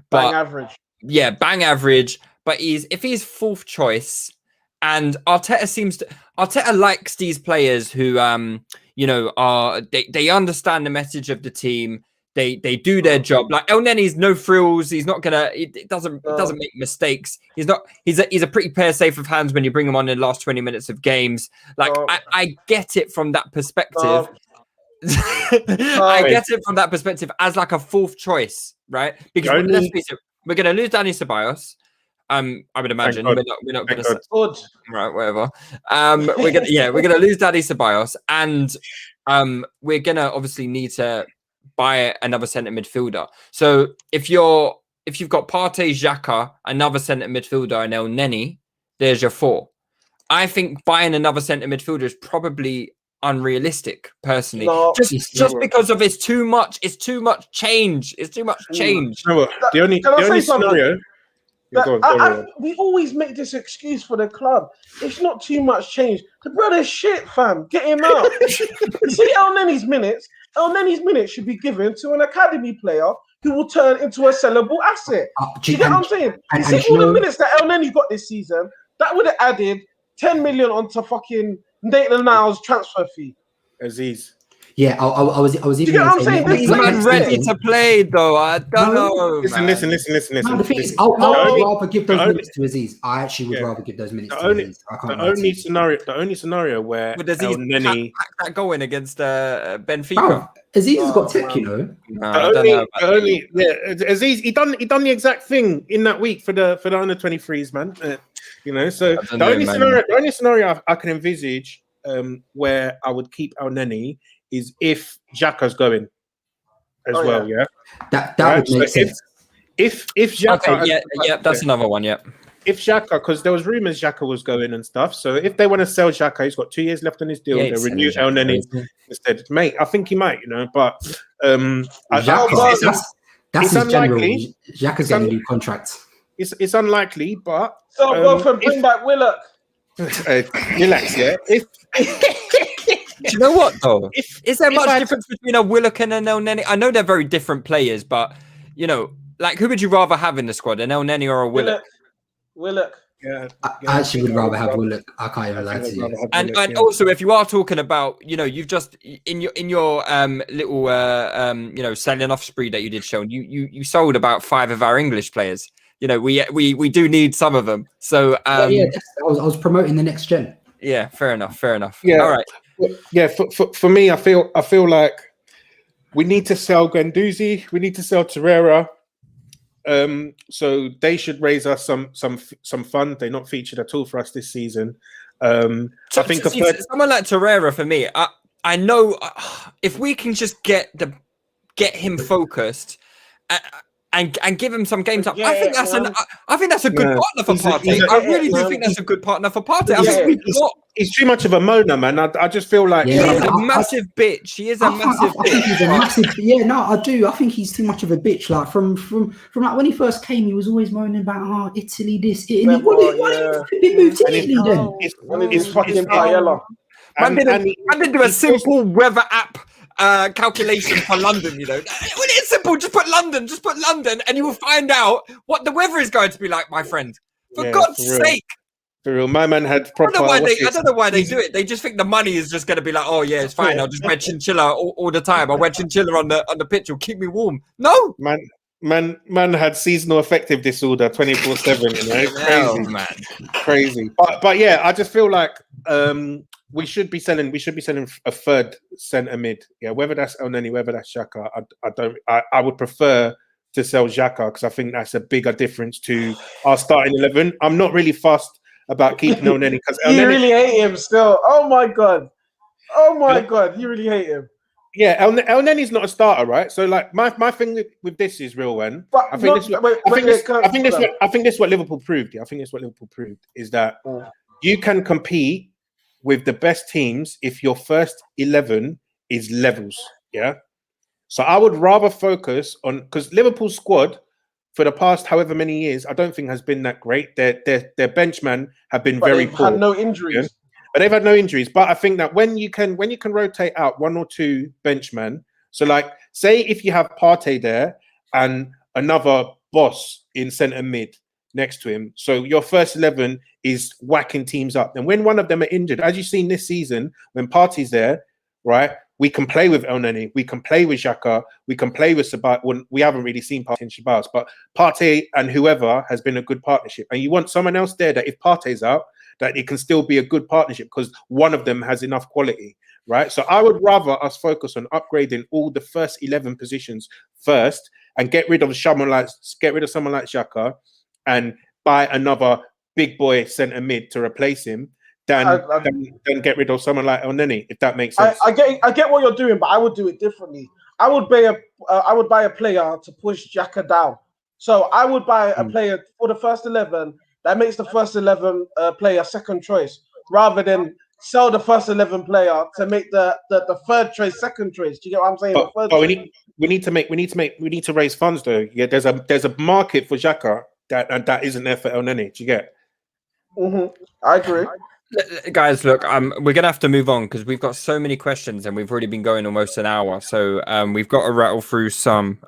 But, bang average. Yeah, bang average. But if he's fourth choice, and Arteta likes these players who they understand the message of the team. They do their job. Like Elneny's no frills. He's not gonna. It doesn't make mistakes. He's a pretty pair safe of hands when you bring him on in the last 20 minutes of games. Like I get it from that perspective. I get it from that perspective as like a fourth choice, right? Because let's face it, we're gonna lose Dani Ceballos. I would imagine we're not gonna right, whatever. We're gonna lose Dani Ceballos, and we're gonna obviously need to buy another centre midfielder. So if you've got Partey, Xhaka, another centre midfielder, and Elneny, there's your 4. I think buying another centre midfielder is probably unrealistic, personally. Just because of it's too much change. It's too much change. The only scenario. We always make this excuse for the club. It's not too much change. The brother's shit, fam. Get him out. You see Elneny's minutes. Elneny's minutes should be given to an academy player who will turn into a sellable asset. Do you get what I'm saying? See all the minutes that Elneny got this season, that would have added 10 million onto fucking Maitland-Niles' transfer fee. Aziz. Yeah, I was even. You get what I'm saying? He's not ready to play, though. I don't know. Listen. No, the thing is, I'll rather give those minutes to Aziz. I actually would rather give those minutes to Aziz. The only scenario where Elneny pack that going against Benfica. Bro, Aziz has got tech, Aziz, he done the exact thing in that week for the under 23s, man. So the only scenario I can envisage where I would keep Elneny is if Xhaka's going as well. Yeah, that would make sense. If Xhaka, that's another one. Yeah, if Xhaka, because there was rumors Xhaka was going and stuff. So if they want to sell Xhaka, he's got 2 years left on his deal. They renew Elneny instead. Mate, I think he might. But that's his unlikely. Xhaka's getting a new contract. It's unlikely, but go for bring back Willock. Relax, yeah. Do you know what though? Is there much I- difference between a Willock and an Elneny? I know they're very different players, but you know, like who would you rather have in the squad, an Elneny or a Willock? Willock. Yeah, I actually would rather have Willock. I can't even lie to you. And also, if you are talking about, you know, you've just in your little you know, selling off spree that you did, Seun, you sold about 5 of our English players. You know, we do need some of them. So I was promoting the next gen. yeah, fair enough. Yeah. All right. Yeah, for me, I feel like we need to sell Guendouzi, we need to sell Torreira. So they should raise us some fund. They're not featured at all for us this season. I think someone like Torreira for me. I know if we can just get him focused and give him some game time. I think that's a good partner for Partey. I really do think that's a good partner for Partey. I think he's too much of a moaner, man. I just feel like he is a massive bitch. He is a massive bitch. I think he's a massive. Yeah, no, I do. I think he's too much of a bitch. Like from like when he first came, he was always moaning about Italy this, Italy. Why did you move to Italy then? It's fucking Paella. Man didn't do a simple weather app calculation for London, you know. When it's simple, just put London, and you will find out what the weather is going to be like, my friend. For God's sake. For real, my man had proper. I don't know why they do it. They just think the money is just going to be like, oh yeah, it's fine. I'll just wear chinchilla all the time. I'll wear chinchilla on the pitch. Will keep me warm. No, man had seasonal affective disorder 24/7. You know, crazy, man, crazy. But yeah, I just feel like we should be selling a third centre mid. Yeah, whether that's Elneny, whether that's Xhaka, I would prefer to sell Xhaka because I think that's a bigger difference to our starting 11. I'm not really fussed about keeping Elneny because you really hate him still. Oh my god, you really hate him. Yeah, Elneny's not a starter, right? So like my thing with this is Rilwan. I think this is what Liverpool proved. Yeah, I think it's what Liverpool proved is that you can compete with the best teams if your first 11 is levels. Yeah. So I would rather focus on because Liverpool's squad for the past however many years, I don't think has been that great. Their benchmen have been very poor. Had no injuries. Yeah? But they've had no injuries. But I think that when you can rotate out 1 or 2 benchmen, so like say if you have Partey there and another boss in centre mid next to him, so your first 11 is whacking teams up. And when one of them are injured, as you've seen this season, when Partey's there, right? We can play with Elneny, we can play with Xhaka, we can play with Sabat. Well, we haven't really seen Partey and Shabazz, but Partey and whoever has been a good partnership. And you want someone else there that if Partey's out, that it can still be a good partnership because one of them has enough quality, right? So I would rather us focus on upgrading all the first 11 positions first and get rid of someone like Xhaka and buy another big boy centre mid to replace him. Then get rid of someone like Elneny, if that makes sense. I get what you're doing, but I would do it differently. I would buy a player to push Xhaka down. So I would buy a player for the first 11 that makes the first 11 player second choice, rather than sell the first 11 player to make the third choice second choice. Do you get what I'm saying? But we need to raise funds though. Yeah, there's a market for Xhaka that isn't there for Elneny. Do you get? I agree. Guys, look, we're gonna have to move on because we've got so many questions and we've already been going almost an hour. So we've got to rattle through some.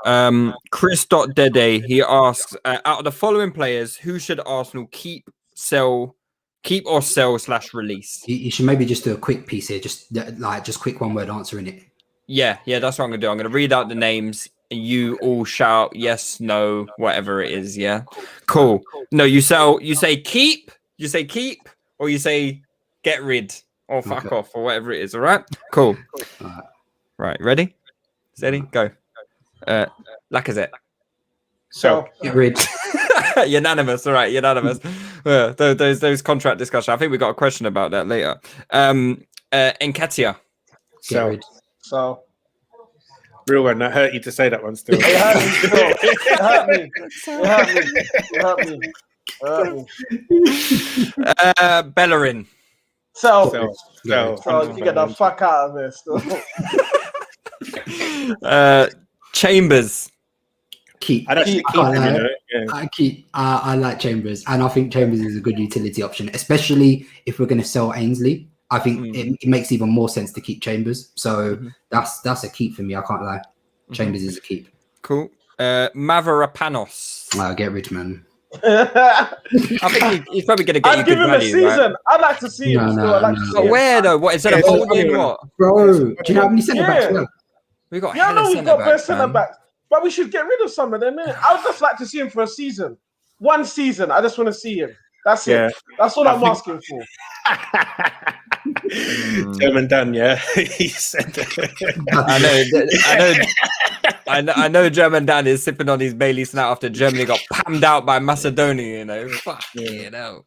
Chris.Dede, he asks, out of the following players, who should Arsenal keep or sell / release? You should maybe just do a quick piece here, just quick 1-word answer in it. Yeah, that's what I'm gonna do. I'm gonna read out the names and you all shout yes, no, whatever it is. Yeah, cool. No, you say keep, or you say get rid or fuck off or whatever it is. All right, cool. Right, ready, steady, go. Lacazette. So get rid. Unanimous. All right, unanimous. Those contract discussion. I think we got a question about that later. Nketiah. So. Real one, that hurt you to say that one still. It hurt me. Bellerin. So you get the fuck out of this. Chambers. Keep. I'd actually I keep can't him, lie. you know. Yeah. I like Chambers, and I think Chambers is a good utility option, especially if we're going to sell Ainsley. I think it makes even more sense to keep Chambers. So that's a keep for me. I can't lie. Chambers is a keep. Cool. Mavropanos. Get rid, man. I think he's probably going to get you I'd good give him a value, season. right? I'd like to see him No, still. no, I'd like to no. see But him. where though? What instead of Yeah, holding what? Bro, do you know how many centre backs we have? We got. Yeah, I know we've got best centre centre backs, but we should get rid of some of them. Innit? I would just like to see him for a season. One season. I just want to see him. That's Yeah. it. That's all I'm asking for. German Dan, yeah. He said I know. German Dan is sipping on his Baileys now after Germany got pammed out by Macedonia. You know, fuck you know.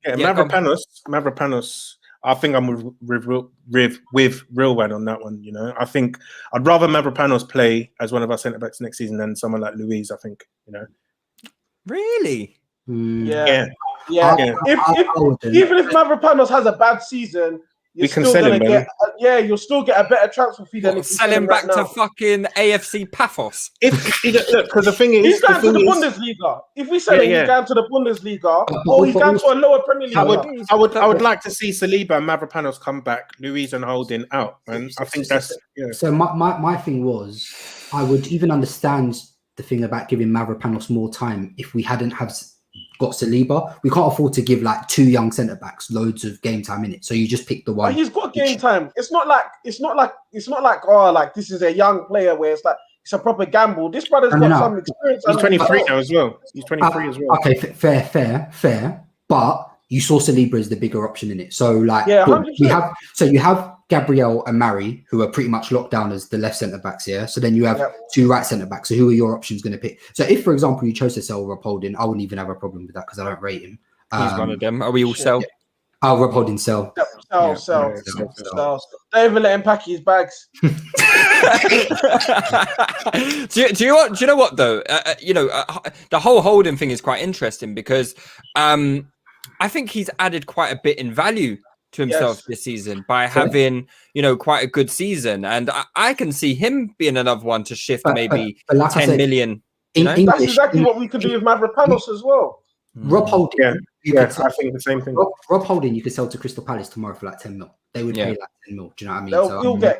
Mavropanos. I think I'm with Rilwan on that one. You know, I think I'd rather Mavropanos play as one of our centre backs next season than someone like Luiz. I think, you know. Really? Yeah. Even if Mavropanos has a bad season, we can sell him, man. You'll still get a better transfer fee than if you sell him back to fucking AFC Paphos. Because the thing is, he's going to the Bundesliga. If we sell him, he's going to the Bundesliga, or he's going to a lower Premier League. I would like to see Saliba and Mavropanos come back, Luiz and Holding out, and I think that's So my thing was, I would even understand the thing about giving Mavropanos more time if we hadn't got Saliba. We can't afford to give like two young centre backs loads of game time in it. So you just pick the one. But he's got game time. It's not like this is a young player where it's like it's a proper gamble. This brother's got some experience. He's 23 now as well. He's 23 as well. Okay, fair. But you saw Saliba as the bigger option in it. So like, you have Gabriel and Mari, who are pretty much locked down as the left centre backs here. So then you have two right centre backs. So who are your options going to pick? So if, for example, you chose to sell Rob Holding, I wouldn't even have a problem with that because I don't rate him. He's one of them. Are we all sell? Oh, Rob Holding sell. Sell. Don't even let him pack his bags. do you know what though? The whole Holding thing is quite interesting because I think he's added quite a bit in value to himself this season by having, quite a good season. And I can see him being another one to shift maybe like 10 million. That's exactly what we could do with Mavropanos as well. Rob Holding. I think the same thing. Rob Holding, you could sell to Crystal Palace tomorrow for like 10 mil. They would pay like 10 mil. Do you know what I mean?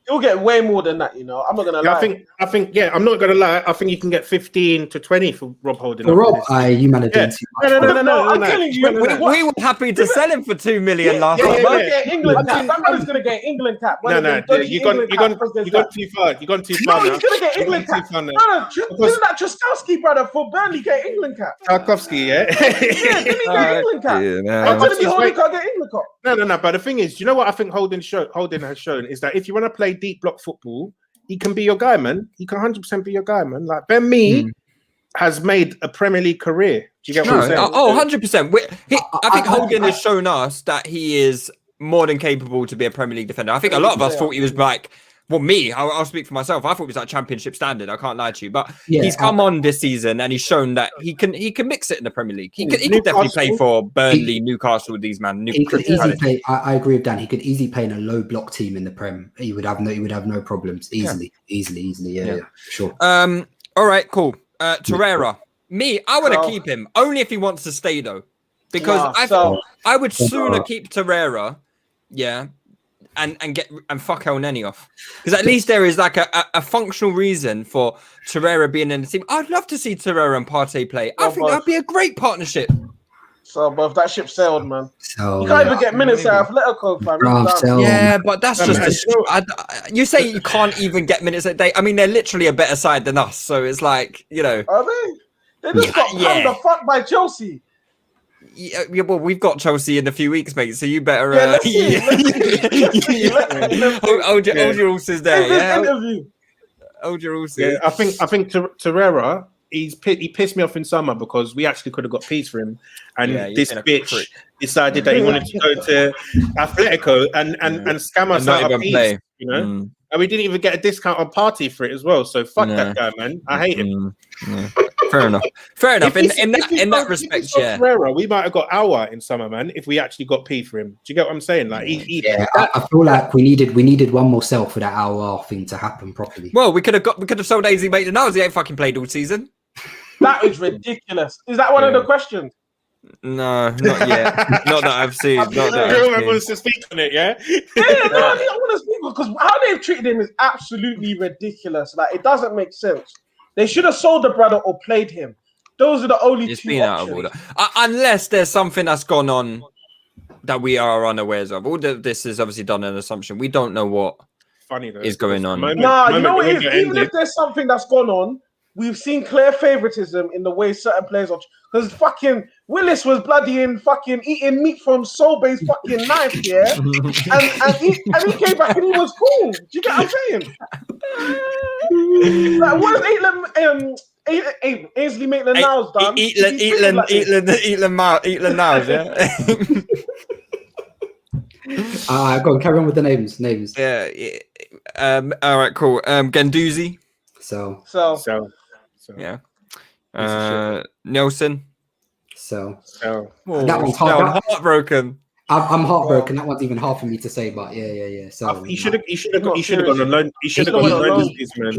You'll get way more than that, I'm not gonna lie. I think I'm not gonna lie. I think you can get 15 to 20 for Rob Holding. For Rob, you man are doing too much. No, I'm telling you, we were happy to sell him for 2 million last month. England cap. Somebody's gonna get England cap. You gone too far. You gone too far. No, he's gonna get England cap. No, isn't that Trzaskowski, brother, for Burnley get England cap? Tarkowski, didn't he get England cap? I'm telling you, Holding can't get England cap. No. But the thing is, you know what I think Holding has shown is that if you want to play deep block football, he can be your guy, man. He can 100% be your guy, man. Like Ben Mee has made a Premier League career. Do you get what I'm saying? 100%. I think Holding has shown us that he is more than capable to be a Premier League defender. I think a lot of us thought he was like, well, me, I'll speak for myself. I thought he was like Championship standard. I can't lie to you, but he's come on this season and he's shown that he can mix it in the Premier League. He could definitely play for Burnley, Newcastle, these man. I agree with Dan. He could easily play in a low block team in the Prem. He would have no problems. Easily. Yeah, sure. All right, cool. Torreira. I want to keep him only if he wants to stay though, because I would sooner keep Torreira. Yeah. And fuck Elneny off, because at least there is like a functional reason for Torreira being in the team. I'd love to see Torreira and Partey play. I think that'd be a great partnership. So, but that ship sailed, man. You can't even get minutes out of Atletico, fam. Yeah, but that's just you say you can't even get minutes a day. I mean, they're literally a better side than us, so it's like Are they? They just got pounded the fuck by Chelsea. Yeah, well, we've got Chelsea in a few weeks, mate. So you better hold your horses there. Hold your horses. Yeah, I think Torreira, he pissed me off in summer because we actually could have got peas for him, and this bitch decided that he wanted to go to Atletico and scam us out of peas. And we didn't even get a discount on Partey for it as well. So fuck that guy, man. I hate him. Fair enough. Fair enough. If In we that got respect, Ferreira, we might have got Awa in summer, man. If we actually got P for him, do you get what I'm saying? Like, I feel like we needed one more sell for that hour thing to happen properly. Well, we could have sold AZ Maitland-Niles. He ain't fucking played all season. That is ridiculous. Is that one of the questions? No, not yet. Not that I've seen. Not that I've Everyone seen. wants to speak on it, yeah? Yeah, no, I want to speak because how they've treated him is absolutely ridiculous. Like, it doesn't make sense. They should have sold the brother or played him. Those are the only It's two been out of options. order. Unless there's something that's gone on that we are unawares of. All this is obviously done an assumption. We don't know what Funny though, is going on. You know what it is? Even if there's something that's gone on, we've seen clear favoritism in the way certain players are. Because fucking Willis was bloody in fucking eating meat from Solbay's fucking knife, yeah? and he came back and he was cool. Do you get what I'm saying? Like, what has Ainsley Maitland-Niles done? Maitland-Niles, yeah? Go on, carry on with the names. Yeah. All right, cool. Ganduzi. So. Yeah. Nelson. So. Oh, that one's heartbroken. I'm heartbroken. That one's even hard for me to say, but yeah. So he should have gone on loan. He should have gone on loan this man.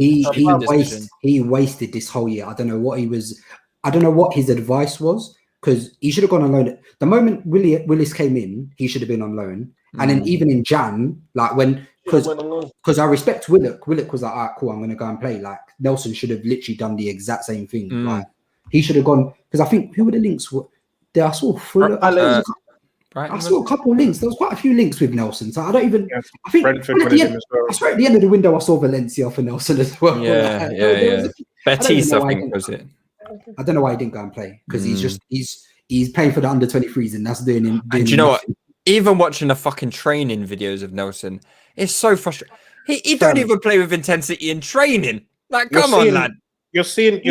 He wasted this whole year. I don't know what he was. I don't know what his advice was, because he should have gone on loan. The moment Willis came in, he should have been on loan. And then even in Jan, like because I respect Willock. Willock was like, all right, cool, I'm gonna go and play. Like Nelson should have literally done the exact same thing. Like he should have gone, because I think who were the links? I saw I saw a couple of links. There was quite a few links with Nelson. So I don't even. Yeah, I think Brentford wanted him as well. I swear at the end of the window I saw Valencia for Nelson as well. Yeah. Betis, I think, was it? I don't know why he didn't go and play, because he's playing for the under 23s and that's doing him. And you know what? Even watching the fucking training videos of Nelson, it's so frustrating. He don't even play with intensity in training. Like, come on, lad. You're seeing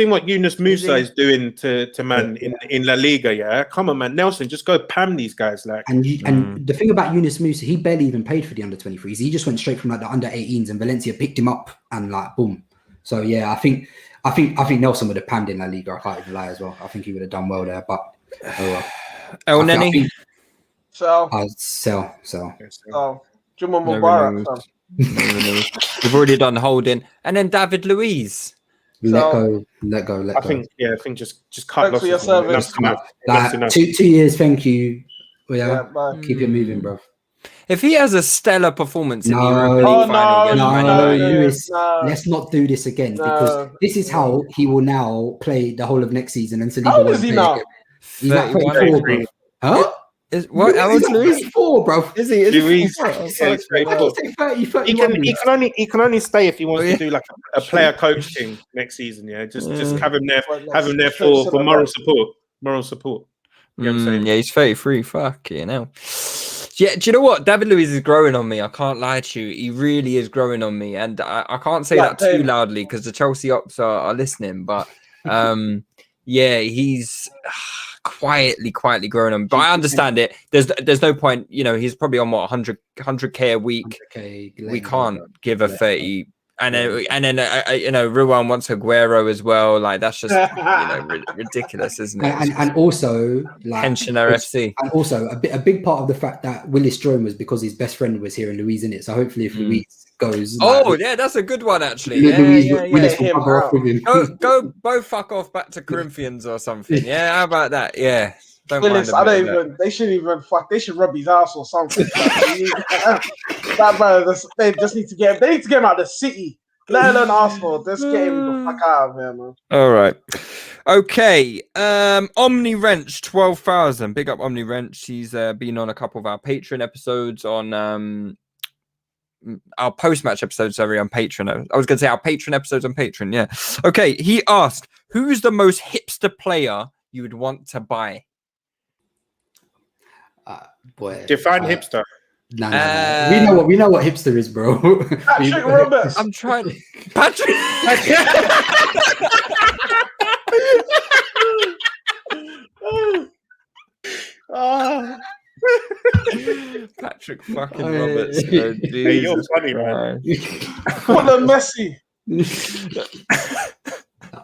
what Yunus Musa is doing to man in La Liga. Yeah, come on, man. Nelson, just go pam these guys. Like, and the thing about Yunus Musa, he barely even played for the under 23s. He just went straight from like the under 18s, and Valencia picked him up and like boom. So yeah, I think Nelson would have panned in La Liga. I can't even lie as well. I think he would have done well there. But Elneny. Sell. Juma Mubarak. We've already done Holding, and then David Luiz. Let go. I think just cut Thanks for your service. Enough. 2 years, thank you. Yeah, keep it moving, bro. If he has a stellar performance in the Europa League final, Lewis, let's not do this again, because this is how he will now play the whole of next season. And how old is he now? He's like 34, bro. Huh? How old is Luis? 34, bro. Is he? Luis, he can only stay if he wants to do like a player coach thing next season. Yeah, just have him there for moral support. You know what I'm saying? Yeah, he's 33. Fuck you know. Yeah, do you know what? David Luiz is growing on me. I can't lie to you. He really is growing on me, and I can't say that too loudly because the Chelsea ops are listening. But yeah, he's quietly growing on. But I understand it. There's no point. You know, he's probably on what 100k a week. We can't give a 30. And then you know, Rilwan wants Aguero as well. Like, that's just ridiculous, isn't it? And also, like, pensioner FC. And also, a big part of the fact that Willis joined was because his best friend was here in Luiz, in it. So hopefully, if Luiz goes, yeah, that's a good one actually. Willis will cover off with him. Go both fuck off back to Corinthians or something. Yeah, how about that? Yeah. Willis, they shouldn't even fuck. They should rub his ass or something. That brother, they just need to get him out of the city. Let alone Arsenal. Just get him the fuck out of there, man. All right. Okay. Omni Wrench 12,000. Big up Omni Wrench. He's been on a couple of our Patreon episodes on our post-match episodes, on Patreon. I was going to say our Patreon episodes on Patreon. Yeah. Okay. He asked, who's the most hipster player you would want to buy? Define hipster. No. We know what hipster is, bro. Patrick Roberts. I'm trying. Patrick. Patrick fucking Roberts. Oh, hey, you're funny, man. What a Messi.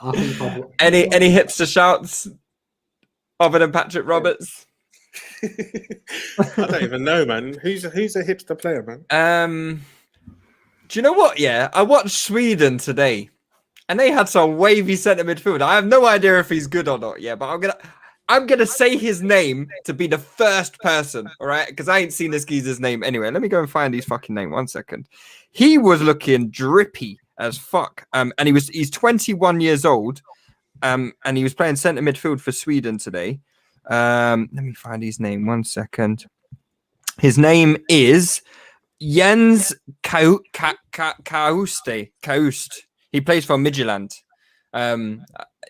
I think Any hipster shouts other than Patrick Roberts? I don't even know, man. Who's a hipster player, man? Do you know what? Yeah, I watched Sweden today, and they had some wavy centre midfield. I have no idea if he's good or not. Yeah, but I'm gonna say his name to be the first person. All right, because I ain't seen this geezer's name anyway. Let me go and find his fucking name. 1 second. He was looking drippy as fuck. And he's 21 years old. And he was playing centre midfield for Sweden today. Let me find his name. 1 second. His name is Jens Kaust. He plays for Midtjylland.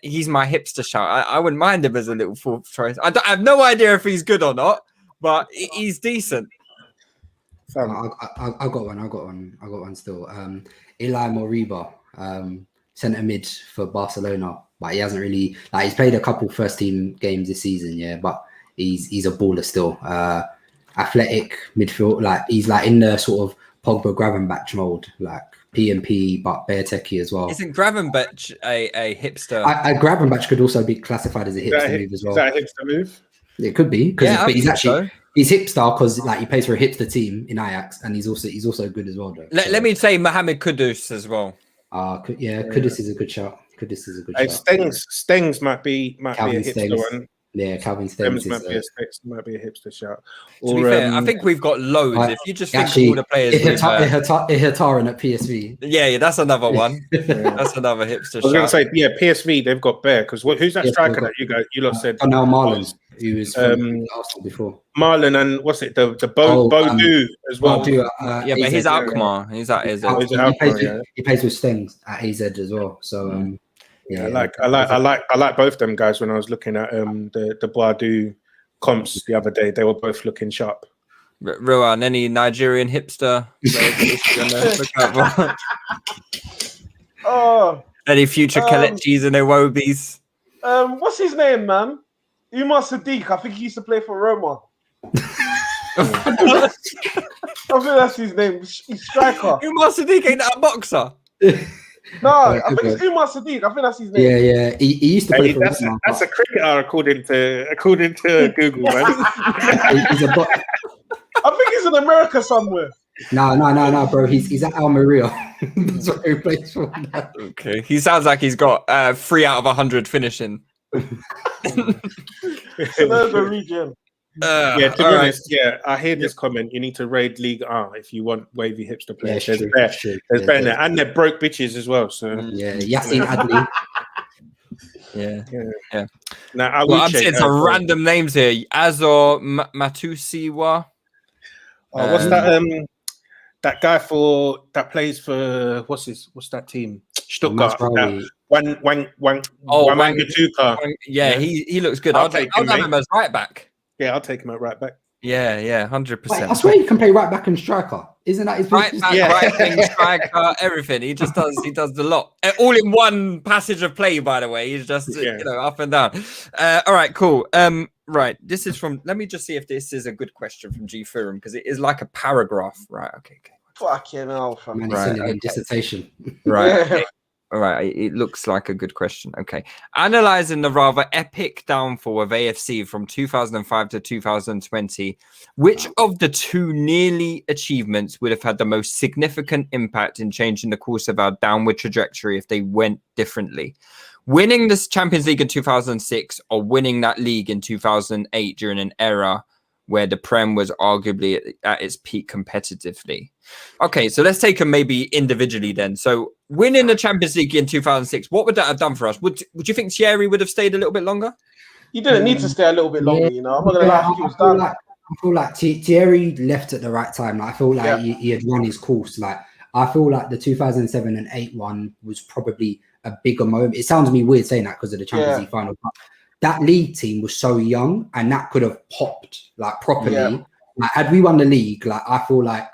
He's my hipster shout. I wouldn't mind him as a little fourth choice. I have no idea if he's good or not, but he's decent. I got one still. Eli Moriba, centre mid for Barcelona, but he hasn't really he's played a couple first team games this season, yeah, but he's a baller still. Athletic midfield, he's in the sort of Pogba Gravenberch mode, PMP, but bare techie as well. Isn't Gravenberch a hipster? Gravenberch could also be classified as a hipster move as well. Is that a hipster move? It could be, yeah, but he's actually he's hipster because he plays for a hipster team in Ajax, and he's also good as well. Though. Let me say Mohamed Kudus as well. Kudus is a good shout. Stengs might be a hipster one. Yeah, Calvin Stengs might be a hipster shout. To be fair, I think we've got loads. If you just think of all the players, Ihataran at PSV. Yeah, that's another one. That's another hipster shout. I was going to say, yeah, PSV, they've got Bear because who's that striker that you lot said? Now Marlon, who was from Arsenal before. Marlon and what's it? The Bodu as well. Yeah, but he's Alkmaar. He's at AZ. He plays with Stengs at AZ as well. So. Yeah, I like both them guys. When I was looking at the Boadu comps the other day, they were both looking sharp. Rilwan, any Nigerian hipster? Any future Kelechis and Iwobies? What's his name, man? Umar Sadiq. I think he used to play for Roma. I think that's his name. He's striker. Umar Sadiq ain't that a boxer? No, I think it's Umar Sadiq. I think that's his name. Yeah. He used to play for Roma. That's a cricketer according to Google, man. I think he's in America somewhere. No, bro. He's at Almeria. That's what he plays for. Okay, he sounds like he's got 3 out of 100 finishing. Suburban region. To be honest, I hear this comment. You need to raid League R if you want wavy hipster players. There's better than that, and they're broke bitches as well. So Yassine Adli. Yeah. Now I'm seeing some random names here. Azor Matusiwa. What's that? That guy that plays for what's that team? Stuttgart. Wangatuka. Yeah, he looks good. I'll have him as right back. Yeah, I'll take him at right back. Yeah, 100%. I swear you can play right back and striker. Isn't that his right back, right wing, striker, everything? He does the lot. All in one passage of play, by the way. He's just up and down. All right, cool. Right, this is from. Let me just see if this is a good question from G Furum because it is like a paragraph. Right. Okay. Fucking hell, fam. Dissertation. Right. All right, it looks like a good question. Okay. Analyzing the rather epic downfall of AFC from 2005 to 2020, which of the two nearly achievements would have had the most significant impact in changing the course of our downward trajectory if they went differently? Winning this Champions League in 2006 or winning that league in 2008 during an era where the Prem was arguably at its peak competitively? Okay, so let's take them maybe individually then. So winning the Champions League in 2006, what would that have done for us? Would you think Thierry would have stayed a little bit longer? He didn't need to stay a little bit longer, I'm not going to lie, I think he was done. I feel like Thierry left at the right time. I feel like he had run his course. I feel like the 2007 and 8 one was probably a bigger moment. It sounds to me weird saying that because of the Champions League final, but that league team was so young and that could have popped properly. Had we won the league, I feel like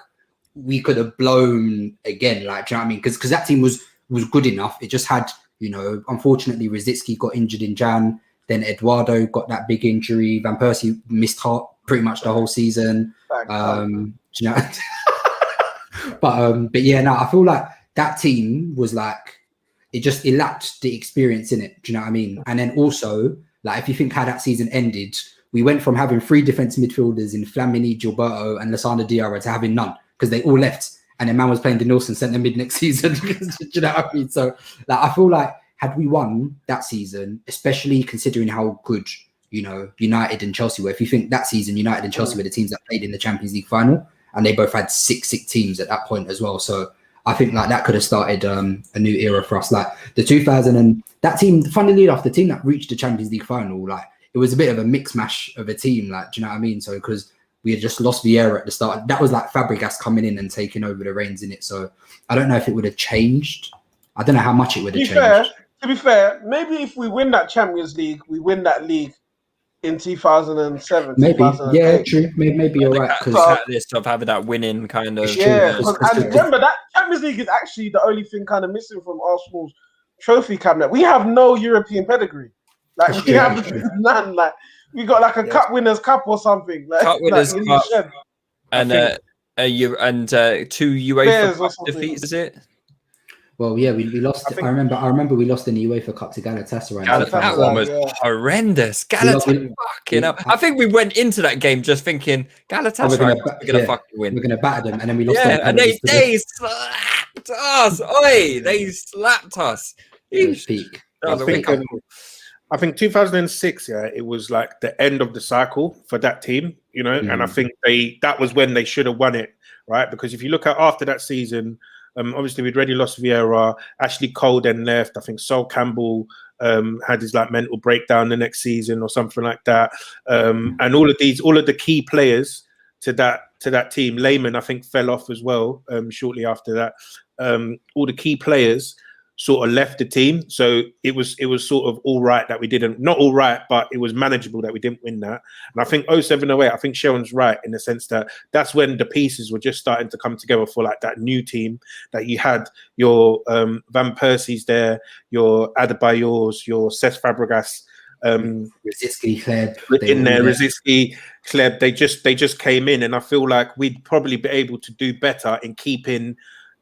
we could have blown again. Do you know what I mean? Because that team was good enough. It just had, unfortunately, Rosicky got injured in Jan. Then Eduardo got that big injury. Van Persie missed pretty much the whole season. But I feel like that team was it lacked the experience in it. Do you know what I mean? And then also, like, if you think how that season ended, we went from having 3 defensive midfielders in Flamini, Gilberto, and Lissandro Diarra to having none because they all left. And then man was playing Denilson centre mid next season. Do you know what I mean? So, like, I feel like had we won that season, especially considering how good, you know, United and Chelsea were. If you think that season, United and Chelsea were the teams that played in the Champions League final, and they both had six teams at that point as well. So I think like that could have started a new era for us. Like the 2000 and that team, funnily enough, the team that reached the Champions League final, like it was a bit of a mix mash of a team. Like, do you know what I mean? So because we had just lost Vieira at the start, that was like Fabregas coming in and taking over the reins in it. So I don't know if it would have changed. I don't know how much it would have changed. To be fair, maybe if we win that Champions League, we win that league in 2007. Maybe, yeah, true. Maybe you're right. Because list of having that winning kind of. Yeah, and remember that Champions League is actually the only thing kind of missing from Arsenal's trophy cabinet. We have no European pedigree. Like we have none. Like we got like a cup winners cup or something. Like, cup winners cup, and two UEFA defeats. Is it? Well, yeah, we lost. I remember we lost in the UEFA Cup to Galatasaray. That one was horrendous. Galatasaray fucking up. I think we went into that game just thinking Galatasaray we're gonna fucking win. We're gonna batter them, and then we lost. Yeah, and they slapped us. Oi, they slapped us. Peak. I think 2006. Yeah, it was like the end of the cycle for that team. You know, and I think that was when they should have won it, right? Because if you look at after that season. Obviously, we'd already lost Vieira. Ashley Cole then left. I think Sol Campbell had his like mental breakdown the next season or something like that. And all of the key players to that team, Lehman I think fell off as well shortly after that. All the key players sort of left the team, so it was sort of all right that we didn't, not all right, but it was manageable that we didn't win that. And I think 07-08, I think Sharon's right in the sense that that's when the pieces were just starting to come together for like that new team that you had your Van Persie's there, your Adebayors, your Cesc Fabregas, Rosicky, Kleb in there, Rosicky, Kleb. They just came in, and I feel like we'd probably be able to do better in keeping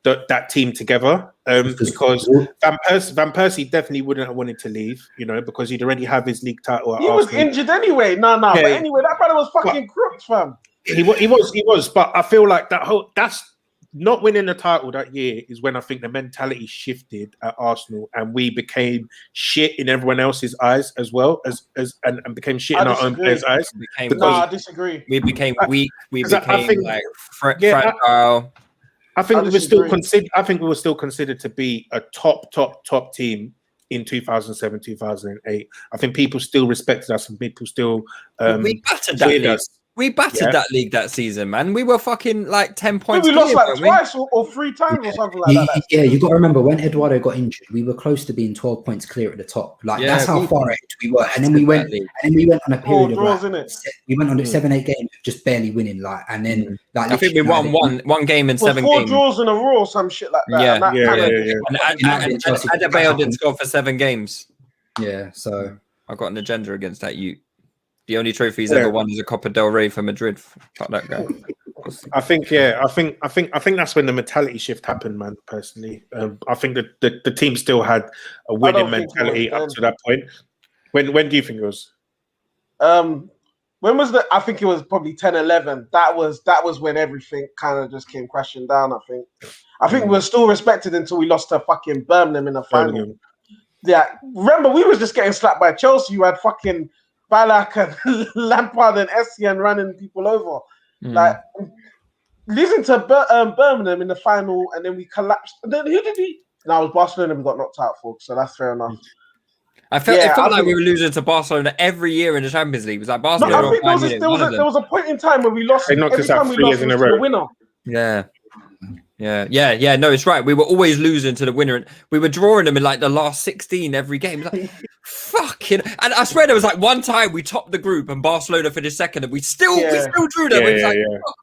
that team together, because Van Persie definitely wouldn't have wanted to leave, you know, because he'd already have his league title. He was injured anyway. No. Yeah, but anyway, that brother was fucking crooked, fam. He was. But I feel like that's not winning the title that year is when I think the mentality shifted at Arsenal, and we became shit in everyone else's eyes as well and became shit in our own players' eyes. I disagree. We became weak. We became fragile. I think we were still considered to be a top team in 2007, 2008. I think people still respected us, and people still we battered that league. We battered that league that season, man. We were fucking like 10 points. We lost like twice or 3 times or something like that. Yeah, you got to remember when Eduardo got injured, we were close to being 12 points clear at the top. Like that's how far ahead we were. And then we went on a period of like, we went on 7-8 games just barely winning. Like, and then like I think we won one game in 7 games. 4 draws in a row or some shit like that. And Adebayo didn't score for 7 games. Yeah, so I got an agenda against that. The only trophy he's ever won is a Copa del Rey for Madrid. Fuck that guy. I think that's when the mentality shift happened, man. Personally, I think that the team still had a winning mentality up to that point. When do you think it was? When was I think it was probably 10-11. That was when everything kind of just came crashing down. I think we were still respected until we lost to fucking Birmingham in the final. Yeah, remember we was just getting slapped by Chelsea. You had fucking Ballack and Lampard and Essien running people over. Like losing to Birmingham in the final, and then we collapsed. And then who did we? No, it was Barcelona we got knocked out for, so that's fair enough. It felt like we were losing to Barcelona every year in the Champions League. It was like Barcelona. No, I think there was a point in time where we lost. They knocked us out 3 years in a row. The winner. Yeah. No, it's right. We were always losing to the winner, and we were drawing them in like the last 16 every game. Like, fucking, and I swear there was like one time we topped the group and Barcelona finished second, and we still drew them. Fuck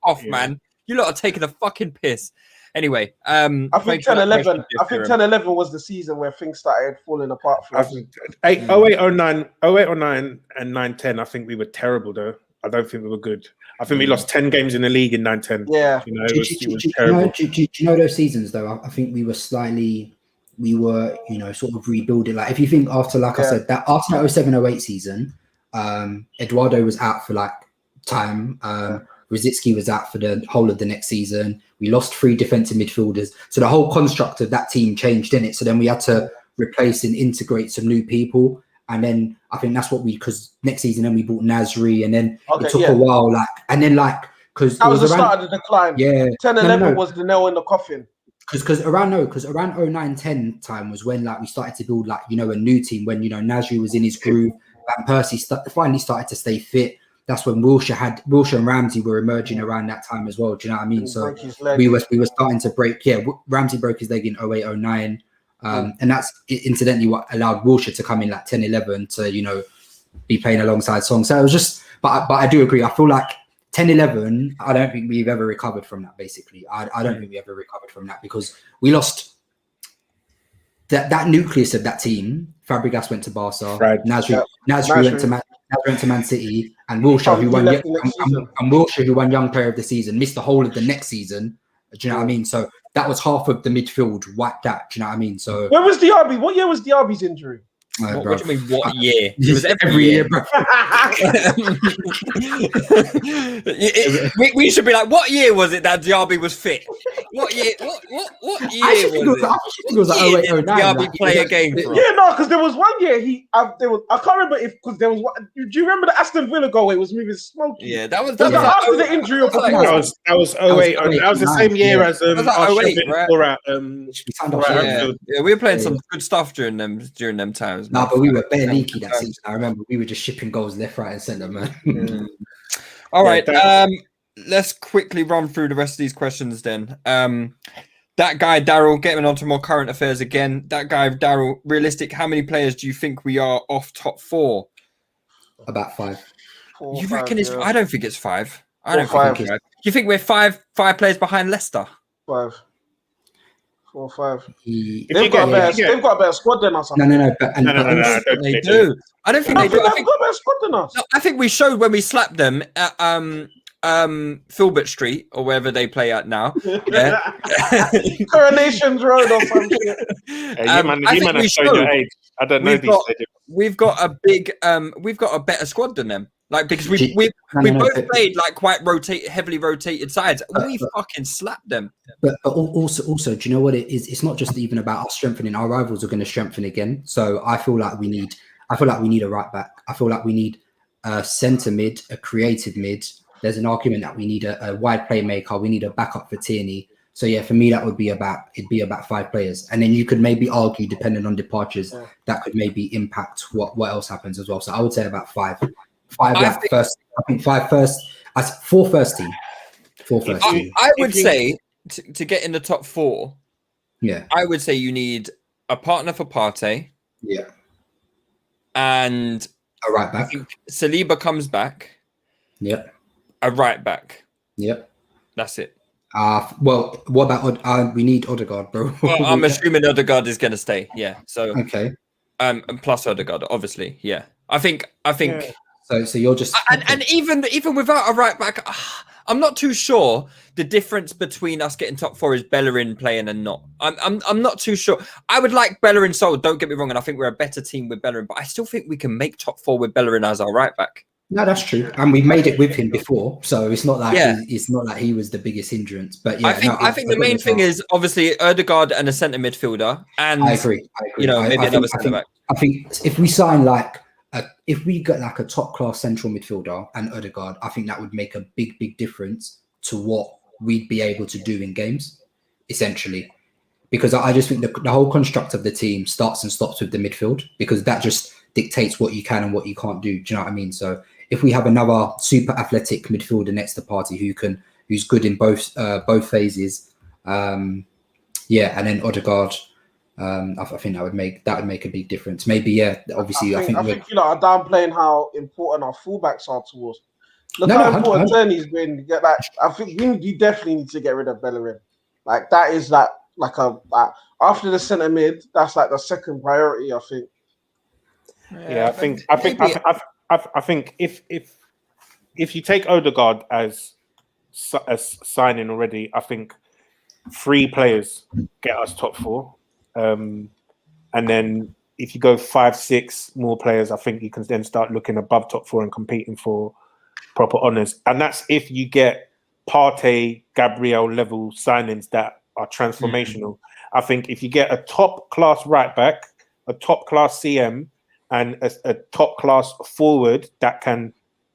off, man. You lot are taking a fucking piss. Anyway, I think 10-11. I think 10-11 was the season where things started falling apart for us. 08, 09, and 9-10. I think we were terrible though. I don't think we were good. I think we lost 10 games in the league in 9-10. Yeah. You know, it was terrible. Do you know those seasons though? I think we were slightly we were, sort of rebuilding. Like if you think after, like I said, that after that 07-08 season, Eduardo was out for like time. Rosicky was out for the whole of the next season. We lost 3 defensive midfielders. So the whole construct of that team changed, didn't it? So then we had to replace and integrate some new people. And then I think that's what because next season then we bought Nasri, and then it took a while, because that was the start of the decline. Yeah, 10-11 was the nail in the coffin. Because around 09-10 time was when we started to build a new team, when Nasri was in his groove, and Percy finally started to stay fit. That's when Wilshere and Ramsey were emerging around that time as well. Do you know what I mean? So we were starting to break. Yeah, Ramsey broke his leg in 08-09. And that's incidentally what allowed Wilshere to come in 10-11 to, be playing alongside Song. So it was just, but I do agree. I feel like 10-11, I don't think we've ever recovered from that, basically. I don't think we ever recovered from that because we lost that nucleus of that team. Fabregas went to Barca. Right. Nasri went to Man City, and Wilshere, who won Young Player of the Season, missed the whole of the next season. Do you know what I mean? So that was half of the midfield wiped out. Do you know what I mean? So where was Diaby? What year was Diaby's injury? What do you mean? What year? It was every year, bro. we should be like, what year was it that Diaby was fit? What year? What year I think it was 08-09. Diaby play a game for us? Yeah, no, because there was one year I can't remember because there was one. Do you remember the Aston Villa goal where it was moving smoky? Yeah, that was after the injury of that was 08. That was the same year as Yeah, we were playing some good stuff during them times. No, but we were bare leaky that season. I remember we were just shipping goals left, right, and centre, man. All right, let's quickly run through the rest of these questions then. That guy Daryl, getting on to more current affairs again. That guy Daryl, realistic. How many players do you think we are off top 4? About 5. You reckon it's? I don't think it's 5. I don't think it's 5. You think we're 5 players behind Leicester? 5. 4 or 5. They've got a better squad than us. No. They do. I don't think they do. They've got a better squad than us. No, I think we showed when we slapped them at Filbert Street or wherever they play at now. Yeah. Coronations Road or some shit. You man have shown your age. I don't know these. We've got a better squad than them. Because we both played quite heavily rotated sides. We fucking slapped them. But also, do you know what it is? It's not just even about us strengthening. Our rivals are going to strengthen again. So I feel like we need a right back. I feel like we need a centre mid, a creative mid. There's an argument that we need a wide playmaker. We need a backup for Tierney. So yeah, for me that would be about 5 players, and then you could maybe argue, depending on departures, that could maybe impact what else happens as well. So I would say about 5. 5 first. I think 5 first. As 4 first team. 4 first team. I would say to get in the top 4. Yeah. I would say you need a partner for Partey. Yeah. And a right back. I think Saliba comes back. Yep. A right back. Yep. That's it. Well, what about we need Odegaard, bro? Well, I'm assuming Odegaard is going to stay. Yeah. So okay. Plus Odegaard, obviously. Yeah. I think. Yeah. So you're just and even without a right back, I'm not too sure the difference between us getting top 4 is Bellerin playing and not. I'm not too sure. I would like Bellerin sold. Don't get me wrong, and I think we're a better team with Bellerin, but I still think we can make top 4 with Bellerin as our right back. No, that's true, and we've made it with him before, so it's not like it's not like he was the biggest hindrance. But yeah, I think the main thing is obviously Odegaard and a centre midfielder, and I agree. Maybe another centre back. I think if we sign if we get a top class central midfielder and Odegaard, I think that would make a big difference to what we'd be able to do in games, essentially. Because I just think the whole construct of the team starts and stops with the midfield, because that just dictates what you can and what you can't do. Do you know what I mean? So if we have another super athletic midfielder next to Partey who's good in both phases, and then Odegaard. I think that would make a big difference. Maybe, obviously, I think you are downplaying how important our fullbacks are to us. Look how important Tierney's been. I think you definitely need to get rid of Bellerin. That is after the centre mid, that's the second priority. I think. Yeah, I think if you take Odegaard as signing already, I think 3 players get us top 4. And then if you go 5, 6 more players, I think you can then start looking above top 4 and competing for proper honours. And that's if you get Partey, Gabriel level signings that are transformational. I think if you get a top class right back, a top class CM, and a top class forward that can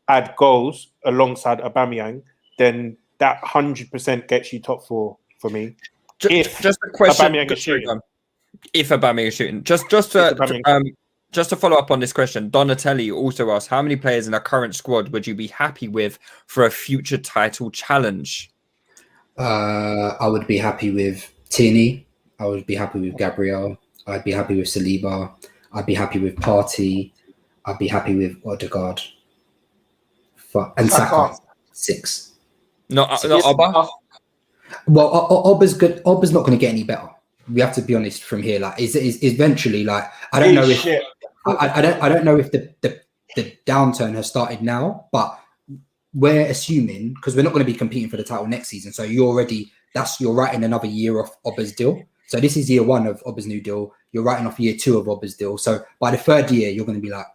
add goals alongside Aubameyang, then that 100% gets you top 4 for me. Just a question. Aubameyang is shooting. If Aubameyang is shooting, just to follow up on this question, Donatelli also asked, how many players in our current squad would you be happy with for a future title challenge? I would be happy with Tierney. I would be happy with Gabriel. I'd be happy with Saliba. I'd be happy with Partey. I'd be happy with Odegaard. And Saka. 6. Not Oba? Well, Oba's good. Oba's not going to get any better. We have to be honest from here. Like, is eventually, like, I don't know if I don't know if the downturn has started now, but we're assuming, because we're not going to be competing for the title next season. So you're writing another year off Oba's deal. So this is year 1 of Oba's new deal. You're writing off year 2 of Oba's deal. So by the 3rd year, you're going to be like,